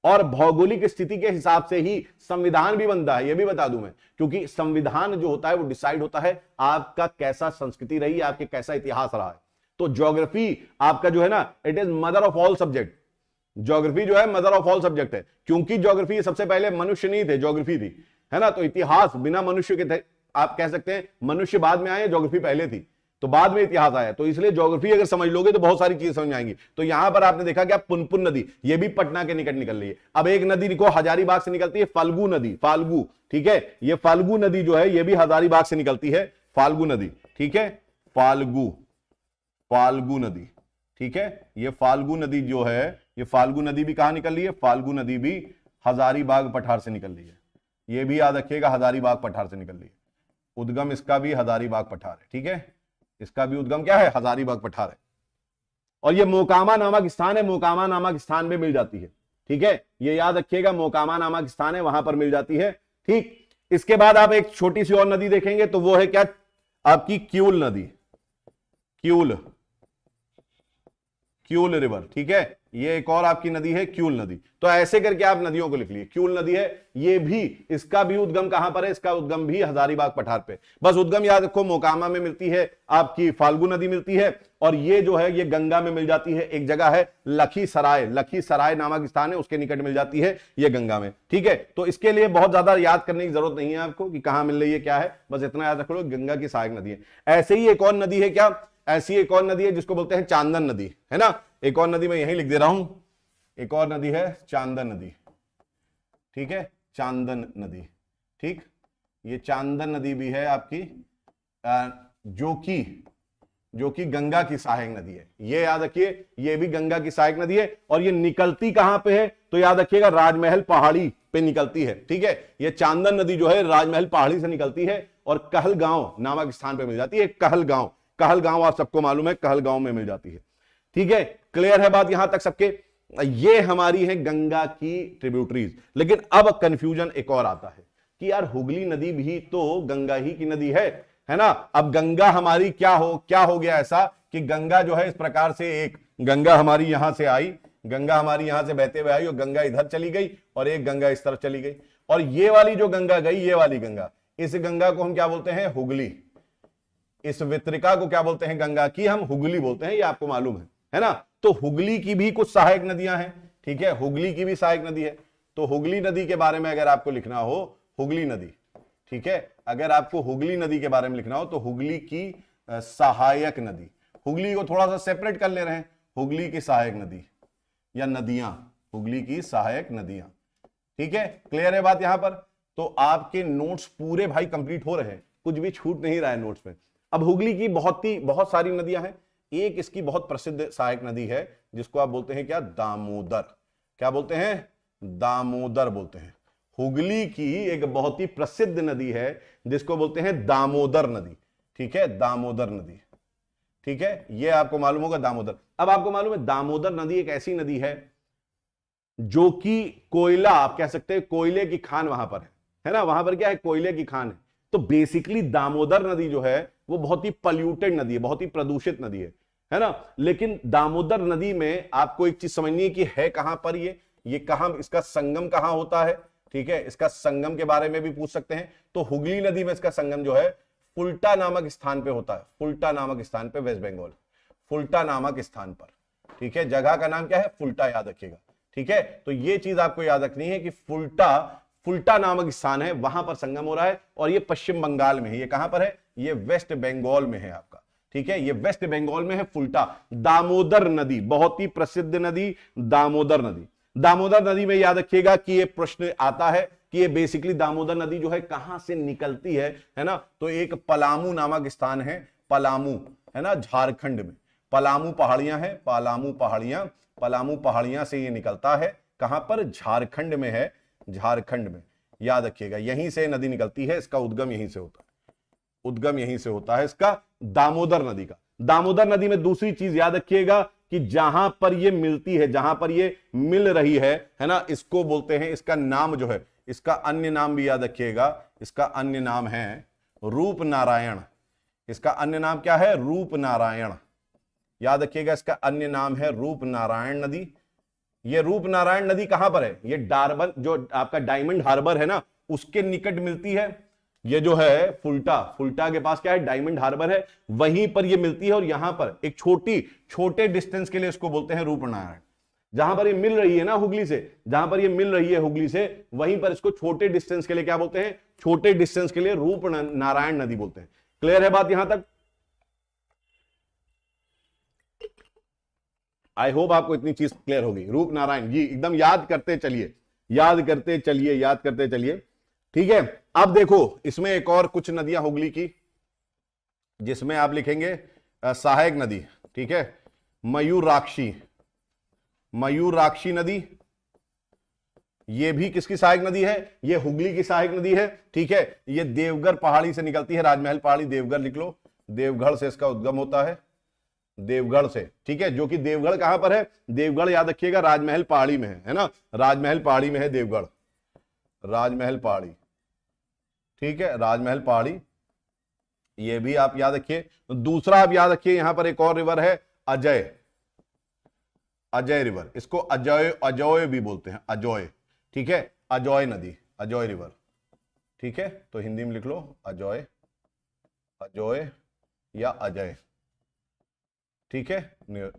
और भौगोलिक स्थिति के हिसाब से ही संविधान भी बनता है, ये भी बता दूं मैं, क्योंकि संविधान जो होता है वो डिसाइड होता है आपका कैसा संस्कृति रही, आपके कैसा इतिहास रहा है। तो ज्योग्राफी आपका जो है ना, it is mother of all subject. Geography जो है मदर ऑफ ऑल सब्जेक्ट है, क्योंकि ज्योग्राफी सबसे पहले मनुष्य नहीं थे, ज्योग्राफी थी, है ना। तो इतिहास बिना मनुष्य के थे, आप कह सकते हैं मनुष्य बाद में आए, ज्योग्राफी पहले थी, तो बाद में इतिहास आया। तो इसलिए ज्योग्राफी अगर समझ लोगे तो बहुत सारी चीजें समझ में आएंगी। तो यहां पर आपने देखा क्या, पुनपुन नदी, ये भी पटना के निकट निकल रही है। अब एक नदी को हजारीबाग से निकलती है, फाल्गु नदी, फाल्गु, ठीक है। ये फाल्गु नदी जो है ये भी हजारीबाग से निकलती है, फाल्गु नदी, ठीक है, फाल्गु, फाल्गु नदी, ठीक है। ये फाल्गु नदी जो है, ये फाल्गु नदी भी कहां निकल रही है, फाल्गु नदी भी हजारीबाग पठार से निकल रही है। ये भी याद रखिएगा, हजारीबाग पठार से निकल रही है। उद्गम इसका भी हजारीबाग पठार है, ठीक है, इसका भी उद्गम क्या है, हजारीबाग पठार है। और ये मोकामा नामक स्थान है, मोकामा नामक स्थान में मिल जाती है, ठीक है, ये याद रखिएगा, मोकामा नामक स्थान है, वहां पर मिल जाती है, ठीक। इसके बाद आप एक छोटी सी और नदी देखेंगे, तो वो है क्या, आपकी क्यूल नदी, क्यूल, क्यूल रिवर, ठीक है। ये एक और आपकी नदी है क्यूल नदी। तो ऐसे करके आप नदियों को लिख लिए, क्यूल नदी है, ये भी, इसका भी उद्गम कहां पर है, इसका उद्गम भी हजारीबाग पठार पे। बस उद्गम याद रखो, मोकामा में मिलती है, आपकी फाल्गु नदी मिलती है, और ये जो है ये गंगा में मिल जाती है। एक जगह है लखीसराय, लखीसराय नामक स्थान है, उसके निकट मिल जाती है ये गंगा में, ठीक है। तो इसके लिए बहुत ज्यादा याद करने की जरूरत नहीं है आपको कि कहां मिल रही है, क्या है, बस इतना याद रख लो, गंगा की सहायक नदी है। ऐसे ही एक और नदी है, क्या, ऐसी एक और नदी है जिसको बोलते हैं चांदन नदी, है ना। एक और नदी मैं यहीं लिख दे रहा हूं, एक और नदी है चांदन नदी, ठीक है, चांदन नदी, ठीक। ये चांदन नदी भी है आपकी, जो कि गंगा की सहायक नदी है। ये याद रखिए, ये भी गंगा की सहायक नदी है, और ये निकलती कहां पे है, तो याद रखिएगा राजमहल पहाड़ी पे निकलती है, ठीक है। ये चांदन नदी जो है राजमहल पहाड़ी से निकलती है, और कहलगांव नामक स्थान पे मिल जाती है। कहलगांव, कहलगांव आप सबको मालूम है, कहलगांव में मिल जाती है, ठीक है। क्लियर है बात यहां तक सबके। ये हमारी है गंगा की ट्रिब्यूटरीज। लेकिन अब कंफ्यूजन एक और आता है कि यार हुगली नदी भी तो गंगा ही की नदी है ना। अब गंगा हमारी क्या हो गया ऐसा कि गंगा जो है इस प्रकार से, एक गंगा हमारी यहां से आई, गंगा हमारी यहां से बहते हुए आई, और गंगा इधर चली गई, और एक गंगा इस तरफ चली गई, और ये वाली जो गंगा गई, ये वाली गंगा, इस गंगा को हम क्या बोलते हैं, हुगली। इस वितरिका को क्या बोलते हैं, गंगा की हम हुगली बोलते हैं, ये आपको मालूम है ना। तो हुगली की भी कुछ सहायक नदियां हैं, ठीक है, हुगली की भी सहायक नदी है। तो हुगली नदी के बारे में अगर आपको लिखना हो, हुगली नदी, ठीक है, अगर आपको हुगली नदी के बारे में लिखना हो तो हुगली की सहायक नदी, हुगली को थोड़ा सा सेपरेट कर ले रहे हैं, हुगली की सहायक नदी या नदियां, हुगली की सहायक नदियां, ठीक है। क्लियर है बात यहां पर। तो आपके नोट्स पूरे भाई कंप्लीट हो रहे हैं, कुछ भी छूट नहीं रहा है नोट्स में। अब हुगली की बहुत सारी नदियां हैं। एक इसकी बहुत प्रसिद्ध सहायक नदी है जिसको आप बोलते हैं क्या, दामोदर। क्या बोलते हैं, दामोदर बोलते हैं। हुगली की एक बहुत ही प्रसिद्ध नदी है जिसको बोलते हैं दामोदर नदी, ठीक है, दामोदर नदी, ठीक है, ये आपको मालूम होगा दामोदर। अब आपको मालूम है दामोदर नदी एक ऐसी नदी है जो कि कोयला, आप कह सकते हैं कोयले की खान वहां पर है ना, वहां पर क्या है, कोयले की खान है। तो बेसिकली दामोदर नदी जो है वो बहुत ही पॉल्यूटेड नदी है, बहुत ही प्रदूषित नदी है ना। लेकिन दामोदर नदी में आपको एक चीज समझनी है कि है कहां पर ये कहां, इसका संगम कहां होता है, ठीक है, इसका संगम के बारे में भी पूछ सकते हैं। तो हुगली नदी में इसका संगम जो है फुल्टा नामक स्थान पे होता है, फुल्टा नामक स्थान पे, वेस्ट बंगाल, फुल्टा नामक स्थान पर, ठीक है। जगह का नाम क्या है, फुल्टा, याद रखिएगा, ठीक है। तो ये चीज आपको याद रखनी है कि फुल्टा नामक स्थान है, वहां पर संगम हो रहा है, और ये पश्चिम बंगाल में है। ये कहां पर है, ये वेस्ट बंगाल में है आपका, ठीक है, ये वेस्ट बंगाल में है फुल्टा। दामोदर नदी बहुत ही प्रसिद्ध नदी, दामोदर नदी। दामोदर नदी में याद रखिएगा कि ये प्रश्न आता है कि ये बेसिकली दामोदर नदी जो है कहां से निकलती है ना। तो एक पलामू नामक स्थान है, पलामू, है ना, झारखंड में पलामू पहाड़ियां हैं, पलामू पहाड़ियां से ये निकलता है। कहां पर, झारखंड में है, झारखंड में, याद रखिएगा, यहीं से नदी निकलती है, इसका उद्गम यहीं से होता है, उद्गम यहीं से होता है इसका, दामोदर नदी का। दामोदर नदी में दूसरी चीज याद रखिएगा कि जहां पर ये मिलती है, जहां पर ये मिल रही है ना, इसको बोलते हैं, इसका नाम जो है, इसका अन्य नाम भी याद रखिएगा, इसका अन्य नाम है रूप नारायण। इसका अन्य नाम क्या है? रूप नारायण। याद रखिएगा, इसका अन्य नाम है रूप नारायण नदी। ये रूप नारायण नदी कहां पर है? ये डार्बन, जो आपका डायमंड हार्बर है ना, उसके निकट मिलती है। ये जो है फुल्टा, फुल्टा के पास क्या है? डायमंड हार्बर है, वहीं पर ये मिलती है। और यहां पर एक छोटे डिस्टेंस के लिए इसको बोलते हैं रूप नारायण। जहां पर ये मिल रही है ना हुगली से, जहां पर ये मिल रही है हुगली से, वहीं पर इसको छोटे डिस्टेंस के लिए क्या बोलते हैं? छोटे डिस्टेंस के लिए रूप नारायण नदी बोलते हैं। क्लियर है बात यहां तक? आई होप आपको इतनी चीज क्लियर होगी। रूप नारायण जी एकदम याद करते चलिए, याद करते चलिए, याद करते चलिए। ठीक है, अब देखो इसमें एक और कुछ नदियां हुगली की, जिसमें आप लिखेंगे सहायक नदी। ठीक है, मयूराक्षी, मयूराक्षी नदी, ये भी किसकी सहायक नदी है? ये हुगली की सहायक नदी है। ठीक है, ये देवगढ़ पहाड़ी से निकलती है, राजमहल पहाड़ी, देवगढ़ लिख लो, देवगढ़ से इसका उद्गम होता है, देवगढ़ से। ठीक है, जो कि देवगढ़ कहां पर है? देवगढ़ याद रखिएगा राजमहल पहाड़ी में है ना, राजमहल पहाड़ी में है देवगढ़, राजमहल पहाड़ी। ठीक है, राजमहल पहाड़ी, ये भी आप याद रखिए। दूसरा आप याद रखिए, यहां पर एक और रिवर है अजय, अजय रिवर, इसको अजय, अजय भी बोलते हैं, अजय। ठीक है, अजय नदी, अजय रिवर। ठीक है, तो हिंदी में लिख लो अजय, अजय या अजय। ठीक है,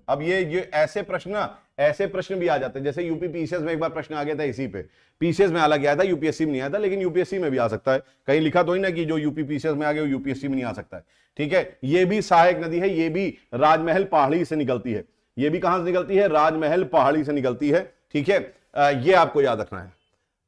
अब ये ऐसे प्रश्न ना, ऐसे प्रश्न भी आ जाते हैं, जैसे यूपी पीसीएस में एक बार प्रश्न आ गया था इसी पे, पीसीएस में अलग आया था, यूपीएससी में नहीं आया था, लेकिन यूपीएससी में भी आ सकता है। कहीं लिखा तो ही ना कि जो यूपी पीसीएस में आ गया वो यूपीएससी में नहीं आ सकता है। ठीक है, ये भी सहायक नदी है, ये भी राजमहल पहाड़ी से निकलती है। ये भी कहां से निकलती है? राजमहल पहाड़ी से निकलती है। ठीक है, ये आपको याद रखना है।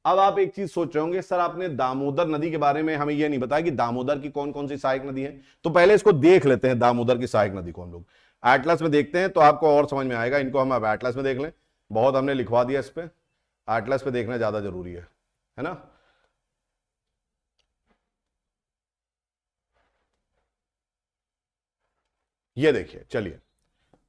अब आप एक चीज सोच रहे होंगे, सर आपने दामोदर नदी के बारे में हमें यह नहीं बताया कि दामोदर की कौन कौन सी सहायक नदी है। तो पहले इसको देख लेते हैं, दामोदर की सहायक नदी को हम लोग एटलस में देखते हैं, तो आपको और समझ में आएगा। इनको हम अब एटलस में देख लें, बहुत हमने लिखवा दिया इस पे, एटलस पे देखना ज्यादा जरूरी है ना। ये देखिए, चलिए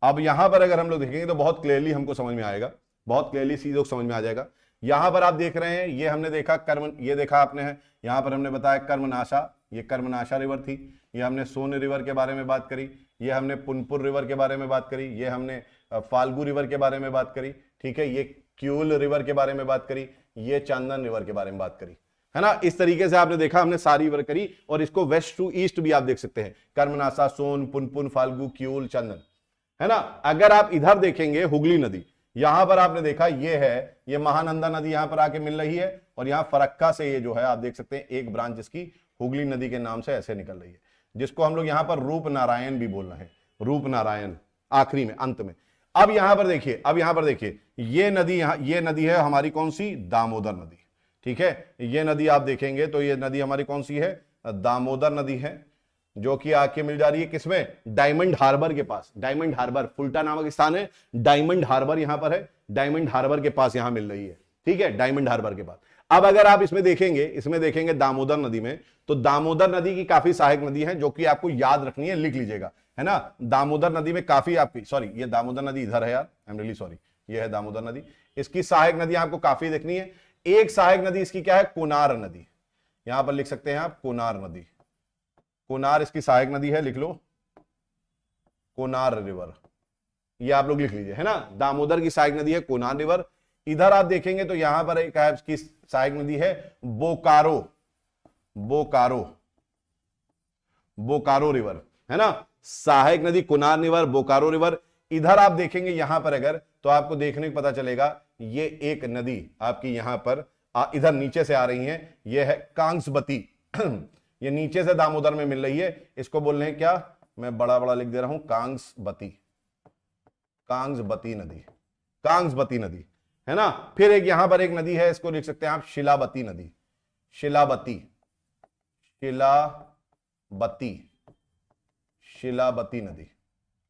अब यहां पर अगर हम लोग देखेंगे तो बहुत क्लियरली हमको समझ में आएगा, बहुत क्लियरली चीजों को समझ में आ जाएगा। यहां पर आप देख रहे हैं, ये हमने देखा कर्म, ये देखा आपने है, यहां पर हमने बताया कर्मनाशा, ये कर्मनाशा रिवर थी। ये हमने सोन रिवर के बारे में बात करी, ये हमने पुनपुर रिवर के बारे में बात करी, ये हमने फाल्गु रिवर के बारे में बात करी। ठीक है, ये क्यूल रिवर के बारे में बात करी, ये चंदन रिवर के बारे में बात करी, है ना। इस तरीके से आपने देखा, हमने सारी रिवर करी, और इसको वेस्ट टू ईस्ट भी आप देख सकते हैं, कर्मनाशा, सोन, पुनपुन, फाल्गु, क्यूल, चंदन, है ना। अगर आप इधर देखेंगे हुगली नदी, यहां पर आपने देखा ये है, ये महानंदा नदी यहां पर आके मिल रही है, और यहां फरक्का से ये जो है आप देख सकते हैं एक ब्रांच इसकी हुगली नदी के नाम से ऐसे निकल रही है, जिसको हम लोग यहां पर रूप नारायण भी बोल रहे हैं, रूप नारायण आखिरी में, अंत में। अब यहां पर देखिए, अब यहां पर देखिए, ये नदी, यहां ये नदी है हमारी कौन सी? दामोदर नदी। ठीक है, ये नदी आप देखेंगे तो ये नदी हमारी कौन सी है? दामोदर नदी है, जो कि आके मिल जा रही है किसमें? डायमंड हार्बर के पास। डायमंड हार्बर, फुल्टा नामक स्थान है, डायमंड हार्बर यहां पर है, डायमंड हार्बर के पास यहां मिल रही है। ठीक है, डायमंड हार्बर के पास। अब अगर आप इसमें देखेंगे, इसमें देखेंगे दामोदर नदी में, तो दामोदर नदी की काफी सहायक नदी है, जो कि आपको याद रखनी है, लिख लीजिएगा, है ना। दामोदर नदी में काफी आपकी, सॉरी ये दामोदर नदी इधर है यार, आई एम रियली सॉरी, ये है दामोदर नदी। इसकी सहायक नदी आपको काफी देखनी है। एक सहायक नदी इसकी क्या है? कोनार नदी, यहां पर लिख सकते हैं आप कोनार नदी, कोनार इसकी सहायक नदी है, लिख लो कोनार रिवर, ये आप लोग लिख लीजिए, है ना। दामोदर की सहायक नदी है कोनार रिवर। इधर आप देखेंगे तो यहां पर एक है इसकी सहायक नदी है बोकारो, बोकारो, बोकारो रिवर, है ना। सहायक नदी कोनार रिवर, बोकारो रिवर। इधर आप देखेंगे यहां पर अगर, तो आपको देखने को पता चलेगा ये एक नदी आपकी यहां पर इधर नीचे से आ रही है, ये है कांसबती ये नीचे से दामोदर में मिल रही है, इसको बोल रहे हैं क्या? मैं बड़ा बड़ा लिख दे रहा हूं, कांसबती, कांसबती नदी, कांसबती नदी, है ना। फिर एक यहां पर एक नदी है, इसको लिख सकते हैं आप शिलाबती नदी, शिलाबती, शिलाबती, शिलाबती नदी।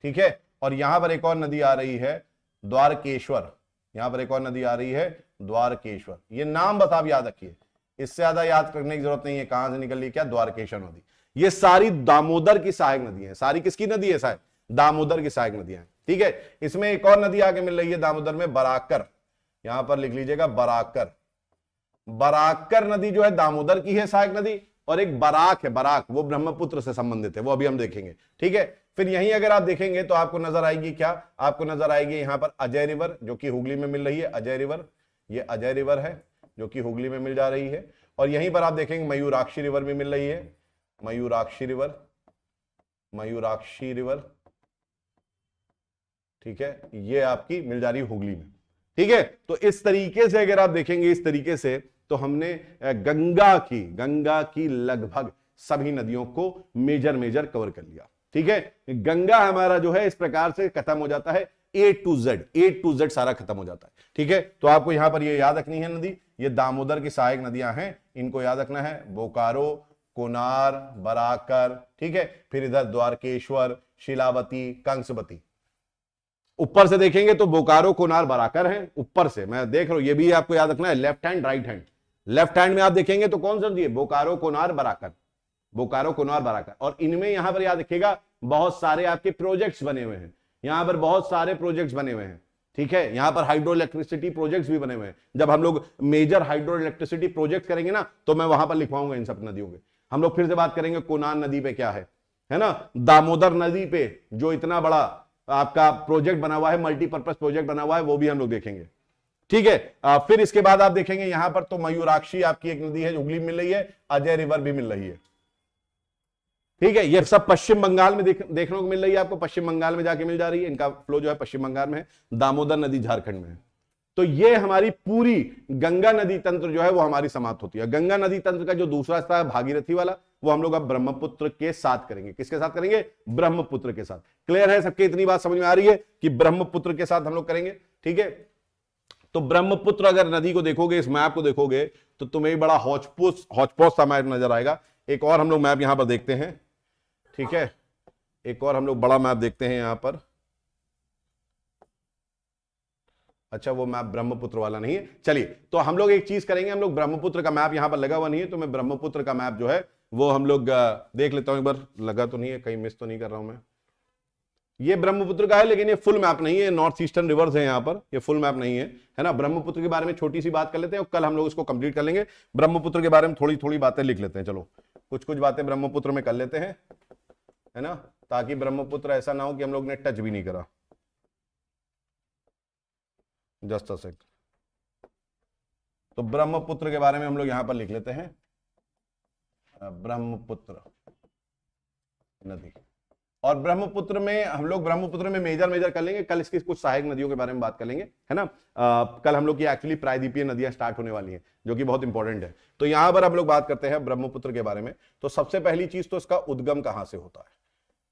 ठीक है, और यहां पर एक और नदी आ रही है द्वारकेश्वर, यहां पर एक और नदी आ रही है द्वारकेश्वर। ये नाम बता, आप याद रखिए, इससे ज्यादा याद करने की जरूरत नहीं है, कहां से निकल रही, क्या? द्वारकेश्वर नदी। ये सारी दामोदर की सहायक नदी है। सारी किसकी नदी है? सहायक, दामोदर की सहायक नदियां हैं। ठीक है, इसमें एक और नदी आगे मिल रही है दामोदर में, बराकर। यहां पर लिख लीजिएगा बराकर। बराकर नदी जो है दामोदर की है सहायक नदी, और एक बराक है, बराक वो ब्रह्मपुत्र से संबंधित है, वो अभी हम देखेंगे। ठीक है, फिर यहीं अगर आप देखेंगे तो आपको नजर आएगी क्या? आपको नजर आएगी यहां पर अजय रिवर, जो कि हुगली में मिल रही है। अजय रिवर, ये अजय रिवर है जो कि हुगली में मिल जा रही है। और यहीं पर आप देखेंगे मयूराक्षी रिवर भी मिल रही है। मयूराक्षी रिवर, मयूराक्षी रिवर, ठीक है, ये आपकी मिल जा रही है हुगली में। ठीक है, तो इस तरीके से अगर आप देखेंगे, इस तरीके से, तो हमने गंगा की लगभग सभी नदियों को मेजर कवर कर लिया। ठीक है, गंगा हमारा जो है इस प्रकार से खत्म हो जाता है, A to Z सारा खत्म हो जाता है। ठीक है, तो आपको यहां पर ये याद रखनी है नदी, ये दामोदर की सहायक नदियां हैं, इनको याद रखना है। बोकारो, कोनार, बराकर, ठीक है, फिर इधर द्वारकेश्वर, शिलावती, कंसवती। ऊपर से देखेंगे तो बोकारो, कोनार, बराकर हैं। ऊपर से मैं देख रहा हूं, ये भी आपको याद रखना है, left hand right hand. Left hand में आप देखेंगे तो कौन सा नदी है? बोकारो, कोनार, बराकर, बोकारो, कोनार, बराकर। और इनमें यहां पर याद रखिएगा बहुत सारे आपके प्रोजेक्ट्स बने हुए हैं, यहां पर बहुत सारे प्रोजेक्ट्स बने हुए हैं। ठीक है, यहां पर हाइड्रो इलेक्ट्रिसिटी प्रोजेक्ट्स भी बने हुए हैं। जब हम लोग मेजर हाइड्रो इलेक्ट्रिसिटी प्रोजेक्ट करेंगे ना, तो मैं वहां पर लिखवाऊंगा इन सब नदियों के। हम लोग फिर से बात करेंगे कोनार नदी पे क्या है ना, दामोदर नदी पे जो इतना बड़ा आपका प्रोजेक्ट बना हुआ है, मल्टीपर्पज प्रोजेक्ट बना हुआ है, वो भी हम लोग देखेंगे। ठीक है, फिर इसके बाद आप देखेंगे यहां पर तो मयूराक्षी आपकी एक नदी है, हुगली मिल रही है, अजय रिवर भी मिल रही है। ठीक है, ये सब पश्चिम बंगाल में देखने को मिल रही है, आपको पश्चिम बंगाल में जाके मिल जा रही है। इनका फ्लो जो है पश्चिम बंगाल में है, दामोदर नदी झारखंड में है। तो ये हमारी पूरी गंगा नदी तंत्र जो है वो हमारी समाप्त होती है। गंगा नदी तंत्र का जो दूसरा हिस्सा है भागीरथी वाला, वो हम लोग अब ब्रह्मपुत्र के साथ करेंगे। किसके साथ करेंगे? ब्रह्मपुत्र के साथ। क्लियर है सबके? इतनी बात समझ में आ रही है कि ब्रह्मपुत्र के साथ हम लोग करेंगे। ठीक है, तो ब्रह्मपुत्र अगर नदी को देखोगे, इस मैप को देखोगे, तो तुम्हें बड़ा हौच-पौच सा मैप नजर आएगा। एक और हम लोग मैप यहां पर देखते हैं। ठीक है, एक और हम लोग बड़ा मैप देखते हैं यहां पर। अच्छा, वो मैप ब्रह्मपुत्र वाला नहीं है। चलिए, तो हम लोग एक चीज करेंगे, हम लोग ब्रह्मपुत्र का मैप यहां पर लगा हुआ नहीं है, तो मैं ब्रह्मपुत्र का मैप जो है वो हम लोग देख लेता हूं एक बार। लगा तो नहीं है, कहीं मिस तो नहीं कर रहा हूं मैं। ये ब्रह्मपुत्र का है, लेकिन ये फुल मैप नहीं है, नॉर्थ ईस्टर्न रिवर्स है यहाँ पर, ये फुल मैप नहीं है ना। ब्रह्मपुत्र के बारे में छोटी सी बात कर लेते हैं और कल हम लोग इसको कंप्लीट कर लेंगे। ब्रह्मपुत्र के बारे में थोड़ी थोड़ी बातें लिख लेते हैं। चलो, कुछ बातें ब्रह्मपुत्र में कर लेते हैं, है ना, ताकि ब्रह्मपुत्र ऐसा ना हो कि हम लोग ने टच भी नहीं करा। जस्ट अ सेक। तो ब्रह्मपुत्र के बारे में हम लोग यहां पर लिख लेते हैं, ब्रह्मपुत्र नदी। और ब्रह्मपुत्र में हम लोग ब्रह्मपुत्र में मेजर कर लेंगे। कल इसकी कुछ सहायक नदियों के बारे में बात कर लेंगे, है ना। कल हम लोग की एक्चुअली प्रायद्वीपीय नदियां स्टार्ट होने वाली हैं, जो कि बहुत इंपॉर्टेंट है। तो यहां पर हम लोग बात करते हैं ब्रह्मपुत्र के बारे में। तो सबसे पहली चीज तो इसका उद्गम कहां से होता है।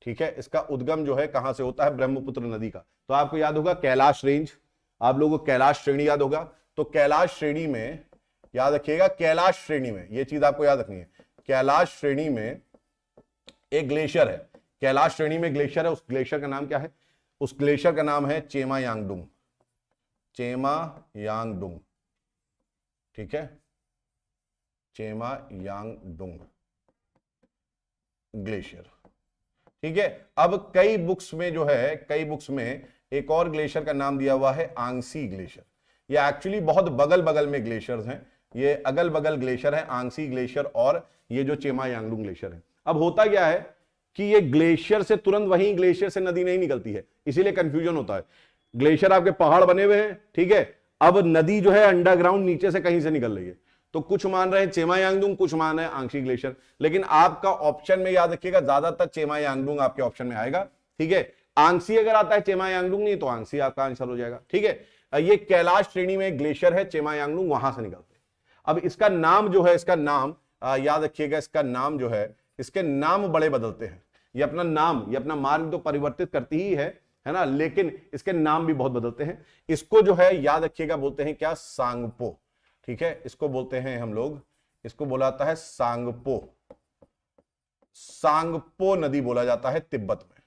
ठीक है, इसका उद्गम जो है कहां से होता है ब्रह्मपुत्र नदी का, तो आपको याद होगा कैलाश रेंज, आप लोगों को कैलाश श्रेणी याद होगा। तो कैलाश श्रेणी में याद रखिएगा, कैलाश श्रेणी में ये चीज आपको याद रखनी है, कैलाश श्रेणी में एक ग्लेशियर है। कैलाश श्रेणी में ग्लेशियर है, उस ग्लेशियर का नाम क्या है? उस ग्लेशियर का नाम है चेमा यांगडुंग, चेमा यांगडुंग। ठीक है, चेमा यांगडुंग ग्लेशियर। ठीक है, अब कई बुक्स में जो है, कई बुक्स में एक और ग्लेशियर का नाम दिया हुआ है आंगसी ग्लेशियर। ये एक्चुअली बहुत बगल बगल में ग्लेशियर्स हैं, ये अगल बगल ग्लेशियर है, आंगसी ग्लेशियर और ये जो चेमा यांगडुंग ग्लेशियर है। अब होता क्या है कि ये ग्लेशियर से तुरंत वहीं ग्लेशियर से नदी नहीं निकलती है, इसीलिए कंफ्यूजन होता है। ग्लेशियर आपके पहाड़ बने हुए हैं, ठीक है, अब नदी जो है अंडरग्राउंड नीचे से कहीं से निकल रही है। तो कुछ मान रहे हैं चेमा यांगडुंग, कुछ मान रहे हैं आंगसी ग्लेशियर, लेकिन आपका ऑप्शन में याद रखिएगा ज्यादातर चेमा यांगडुंग आपके ऑप्शन में आएगा। ठीक है, आंगसी अगर आता है, चेमा यांगडुंग नहीं, तो आंगसी आपका आंसर हो जाएगा। ठीक है, ये कैलाश श्रेणी में ग्लेशियर है, चेमा यांगडुंग, वहां से निकलते हैं। अब इसका नाम जो है, इसका नाम याद रखिएगा, इसका नाम जो है, इसके नाम बड़े बदलते हैं। ये अपना नाम, ये अपना मार्ग तो परिवर्तित करती ही है ना, लेकिन इसके नाम भी बहुत बदलते हैं। इसको जो है याद रखिएगा बोलते हैं क्या? सांगपो। ठीक है, इसको बोलते हैं हम लोग, इसको बोला जाता है सांगपो। सांगपो नदी बोला जाता है तिब्बत में।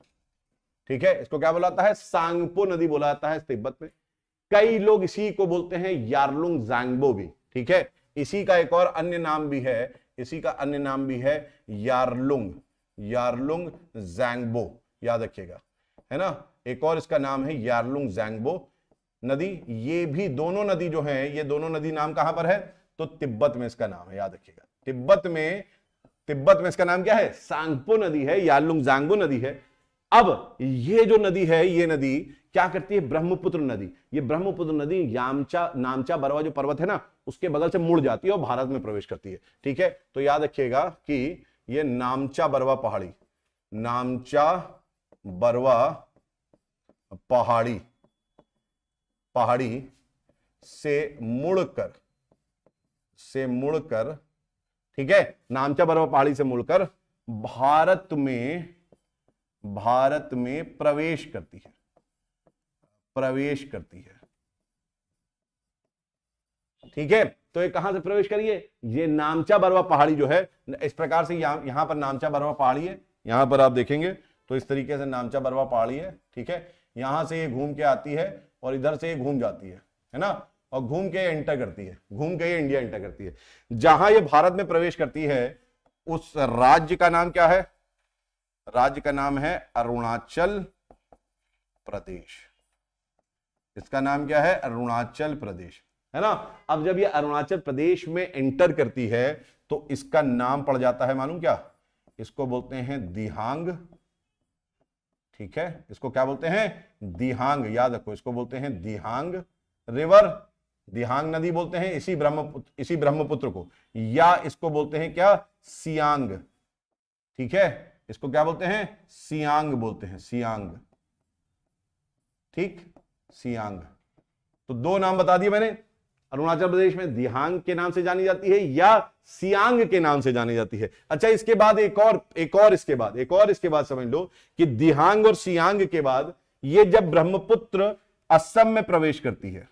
ठीक है, इसको क्या बोला जाता है? सांगपो नदी बोला जाता है तिब्बत में। कई लोग इसी को बोलते हैं यारलुंग ज़ांगबो भी। ठीक है, इसी का एक और अन्य नाम भी है, इसी का अन्य नाम भी है यारलुंग, यारलुंग ज़ैंगबो, याद रखिएगा, है ना। एक और इसका नाम है यारलुंग ज़ैंगबो नदी। ये भी दोनों नदी जो है, ये दोनों नदी नाम कहां पर है, तो तिब्बत में इसका नाम है, याद रखिएगा। तिब्बत में इसका नाम क्या है, सांगपो नदी है, यारलुंग ज़ैंगबो नदी है। अब ये जो नदी है, ये नदी क्या करती है, ब्रह्मपुत्र नदी, ये ब्रह्मपुत्र नदी नामचा बरवा जो पर्वत है ना, उसके बगल से मुड़ जाती है और भारत में प्रवेश करती है। ठीक है, तो याद रखिएगा कि ये नामचा बरवा पहाड़ी, नामचा बरवा पहाड़ी से मुड़कर, ठीक है, नामचा बरवा पहाड़ी से मुड़कर भारत में प्रवेश करती है। ठीक है, तो ये कहां से प्रवेश करिए, ये नामचा बरवा पहाड़ी जो है, इस प्रकार से यहां पर नामचा बरवा पहाड़ी है, यहां पर आप देखेंगे तो इस तरीके से नामचा बरवा पहाड़ी है। ठीक है, यहां से ये घूम के आती है और इधर से ये घूम जाती है ना, और घूम के एंटर करती है, घूम के ये इंडिया एंटर करती है। जहां ये भारत में प्रवेश करती है उस राज्य का नाम क्या है, राज्य का नाम है अरुणाचल प्रदेश। इसका नाम क्या है, अरुणाचल प्रदेश, है ना। अब जब ये अरुणाचल प्रदेश में एंटर करती है तो इसका नाम पड़ जाता है, मालूम क्या, इसको बोलते हैं दिहांग। ठीक है, इसको क्या बोलते हैं, दिहांग, याद रखो, इसको बोलते हैं दिहांग रिवर, दिहांग नदी बोलते हैं इसी ब्रह्मपुत्र को, या इसको बोलते हैं क्या, सियांग। ठीक है, इसको क्या बोलते हैं, सियांग बोलते हैं, सियांग। ठीक, सियांग। तो दो नाम बता दिए मैंने, अरुणाचल प्रदेश में दिहांग के नाम से जानी जाती है या सियांग के नाम से जानी जाती है। अच्छा, इसके बाद एक और इसके बाद समझ लो कि दिहांग और सियांग के बाद ये जब ब्रह्मपुत्र असम में प्रवेश करती है,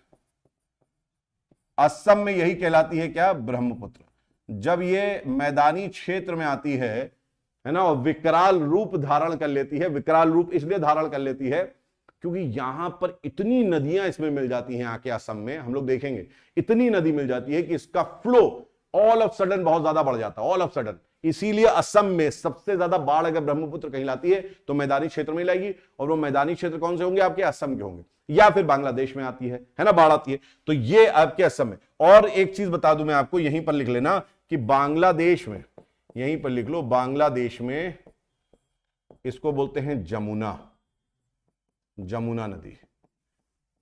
असम में यही कहलाती है क्या, ब्रह्मपुत्र। जब ये मैदानी क्षेत्र में आती है ना, और विकराल रूप धारण कर लेती है, विकराल रूप इसलिए धारण कर लेती है क्योंकि यहां पर इतनी नदियां इसमें मिल जाती हैं, आके असम में हम लोग देखेंगे इतनी नदी मिल जाती है कि इसका फ्लो ऑल ऑफ सडन बहुत ज्यादा बढ़ जाता है, ऑल ऑफ सडन। इसीलिए असम में सबसे ज्यादा बाढ़ अगर ब्रह्मपुत्र कहीं लाती है तो मैदानी क्षेत्र में लाएगी, और वो मैदानी क्षेत्र कौन से होंगे, आपके असम के होंगे, या फिर बांग्लादेश में आती है ना, बाढ़ आती है, तो ये आपके असम में। और एक चीज बता दूं मैं आपको, यहीं पर लिख लेना कि बांग्लादेश में, यहीं पर लिख लो, बांग्लादेश में इसको बोलते हैं जमुना नदी।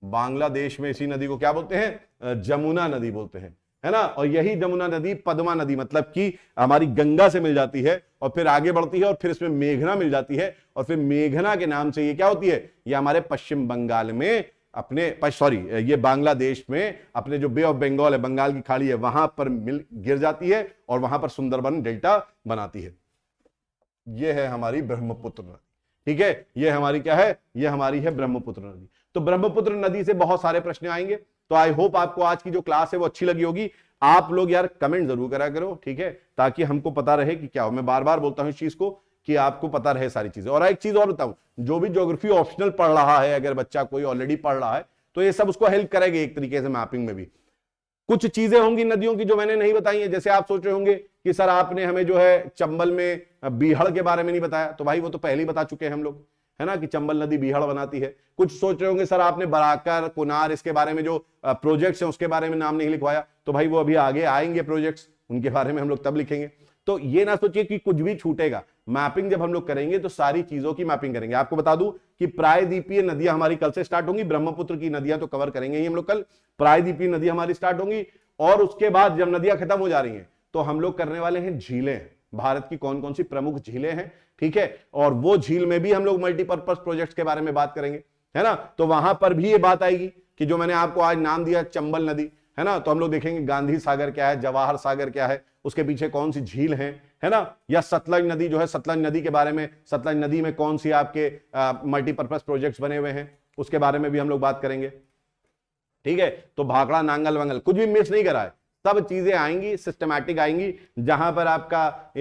बांग्लादेश में इसी नदी को क्या बोलते हैं, जमुना नदी बोलते हैं, है ना। और यही जमुना नदी पद्मा नदी, मतलब कि हमारी गंगा से मिल जाती है और फिर आगे बढ़ती है और फिर इसमें मेघना मिल जाती है, और फिर मेघना के नाम से ये क्या होती है, ये हमारे पश्चिम बंगाल में ये बांग्लादेश में अपने जो बे ऑफ बंगाल है, बंगाल की खाड़ी है, वहां पर गिर जाती है और वहां पर सुंदरबन डेल्टा बनाती है। ये है हमारी ब्रह्मपुत्र नदी। ठीक है, ये हमारी क्या है, ये हमारी है ब्रह्मपुत्र नदी। तो ब्रह्मपुत्र नदी से बहुत सारे प्रश्न आएंगे। तो आई होप आपको आज की जो क्लास है वो अच्छी लगी होगी। आप लोग यार कमेंट जरूर करा करो, ठीक है, ताकि हमको पता रहे कि क्या हो। मैं बार बार बोलता हूं इस चीज को कि आपको पता रहे सारी चीजें। और एक चीज और बताऊं, जो भी ज्योग्राफी ऑप्शनल पढ़ रहा है, अगर बच्चा कोई ऑलरेडी पढ़ रहा है तो ये सब उसको हेल्प करेगा एक तरीके से मैपिंग में भी। कुछ चीजें होंगी नदियों की जो मैंने नहीं बताई है, जैसे आप सोच रहे होंगे कि सर आपने हमें जो है चंबल में बीहड़ के बारे में नहीं बताया, तो भाई वो तो पहले ही बता चुके हैं हम लोग, है ना, कि चंबल नदी बीहड़ बनाती है। कुछ सोच रहे होंगे सर आपने बराकर, कुनार, इसके बारे में जो प्रोजेक्ट्स हैं उसके बारे में नाम नहीं लिखवाया, तो भाई वो अभी आगे आएंगे प्रोजेक्ट्स, उनके बारे में हम लोग तब लिखेंगे। तो ये ना सोचिए कि कुछ भी छूटेगा। मैपिंग जब हम लोग करेंगे तो सारी चीजों की मैपिंग करेंगे। आपको बता दूं कि प्रायद्वीपीय नदियां हमारी कल से स्टार्ट होंगी। ब्रह्मपुत्र की नदियां तो कवर करेंगे ही हम लोग कल, प्रायद्वीपीय नदियां हमारी स्टार्ट होंगी, और उसके बाद जब नदियां खत्म हो जा रही हैं तो हम लोग करने वाले हैं झीलें। भारत की कौन कौन सी प्रमुख झीलें हैं, ठीक है, और वो झील में भी हम लोग मल्टीपर्पज प्रोजेक्ट्स के बारे में बात करेंगे, है ना। तो वहां पर भी ये बात आएगी कि जो मैंने आपको आज नाम दिया चंबल नदी, है ना, तो हम लोग देखेंगे गांधी सागर क्या है, जवाहर सागर क्या है, उसके पीछे कौन सी झील है ना, या सतलज नदी जो है, सतलज नदी के बारे में, सतलज नदी में कौन सी आपके मल्टीपर्पज प्रोजेक्ट्स बने हुए हैं, उसके बारे में भी हम लोग बात करेंगे, ठीक है। तो भाखड़ा, नांगल वंगल कुछ भी मिस नहीं करा है, सब चीजें आएंगी, सिस्टमैटिक आएंगी। जहां पर आपका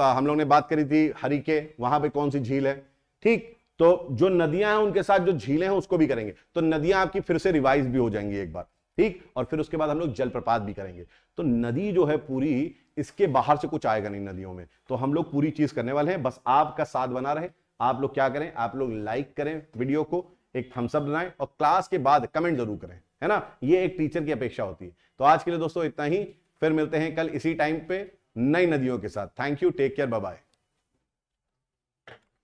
हम लोग ने बात करी थी हरिके, वहां पे कौन सी झील है, ठीक। तो जो नदियां हैं उनके साथ जो झीलें हैं उसको भी करेंगे, तो नदियां आपकी फिर से रिवाइज भी हो जाएंगी एक बार, ठीक, और फिर उसके बाद हम लोग जलप्रपात भी करेंगे। तो नदी जो है पूरी, इसके बाहर से कुछ आएगा नहीं नदियों में, तो हम लोग पूरी चीज करने वाले हैं। बस आपका साथ बना रहे। आप लोग क्या करें, आप लोग लाइक करें वीडियो को, एक थम्स अप बनाएं और क्लास के बाद कमेंट जरूर करें, है ना, ये एक टीचर की अपेक्षा होती है। तो आज के लिए दोस्तों इतना ही, फिर मिलते हैं कल इसी टाइम पे नई नदियों के साथ। Thank you, take care, bye bye.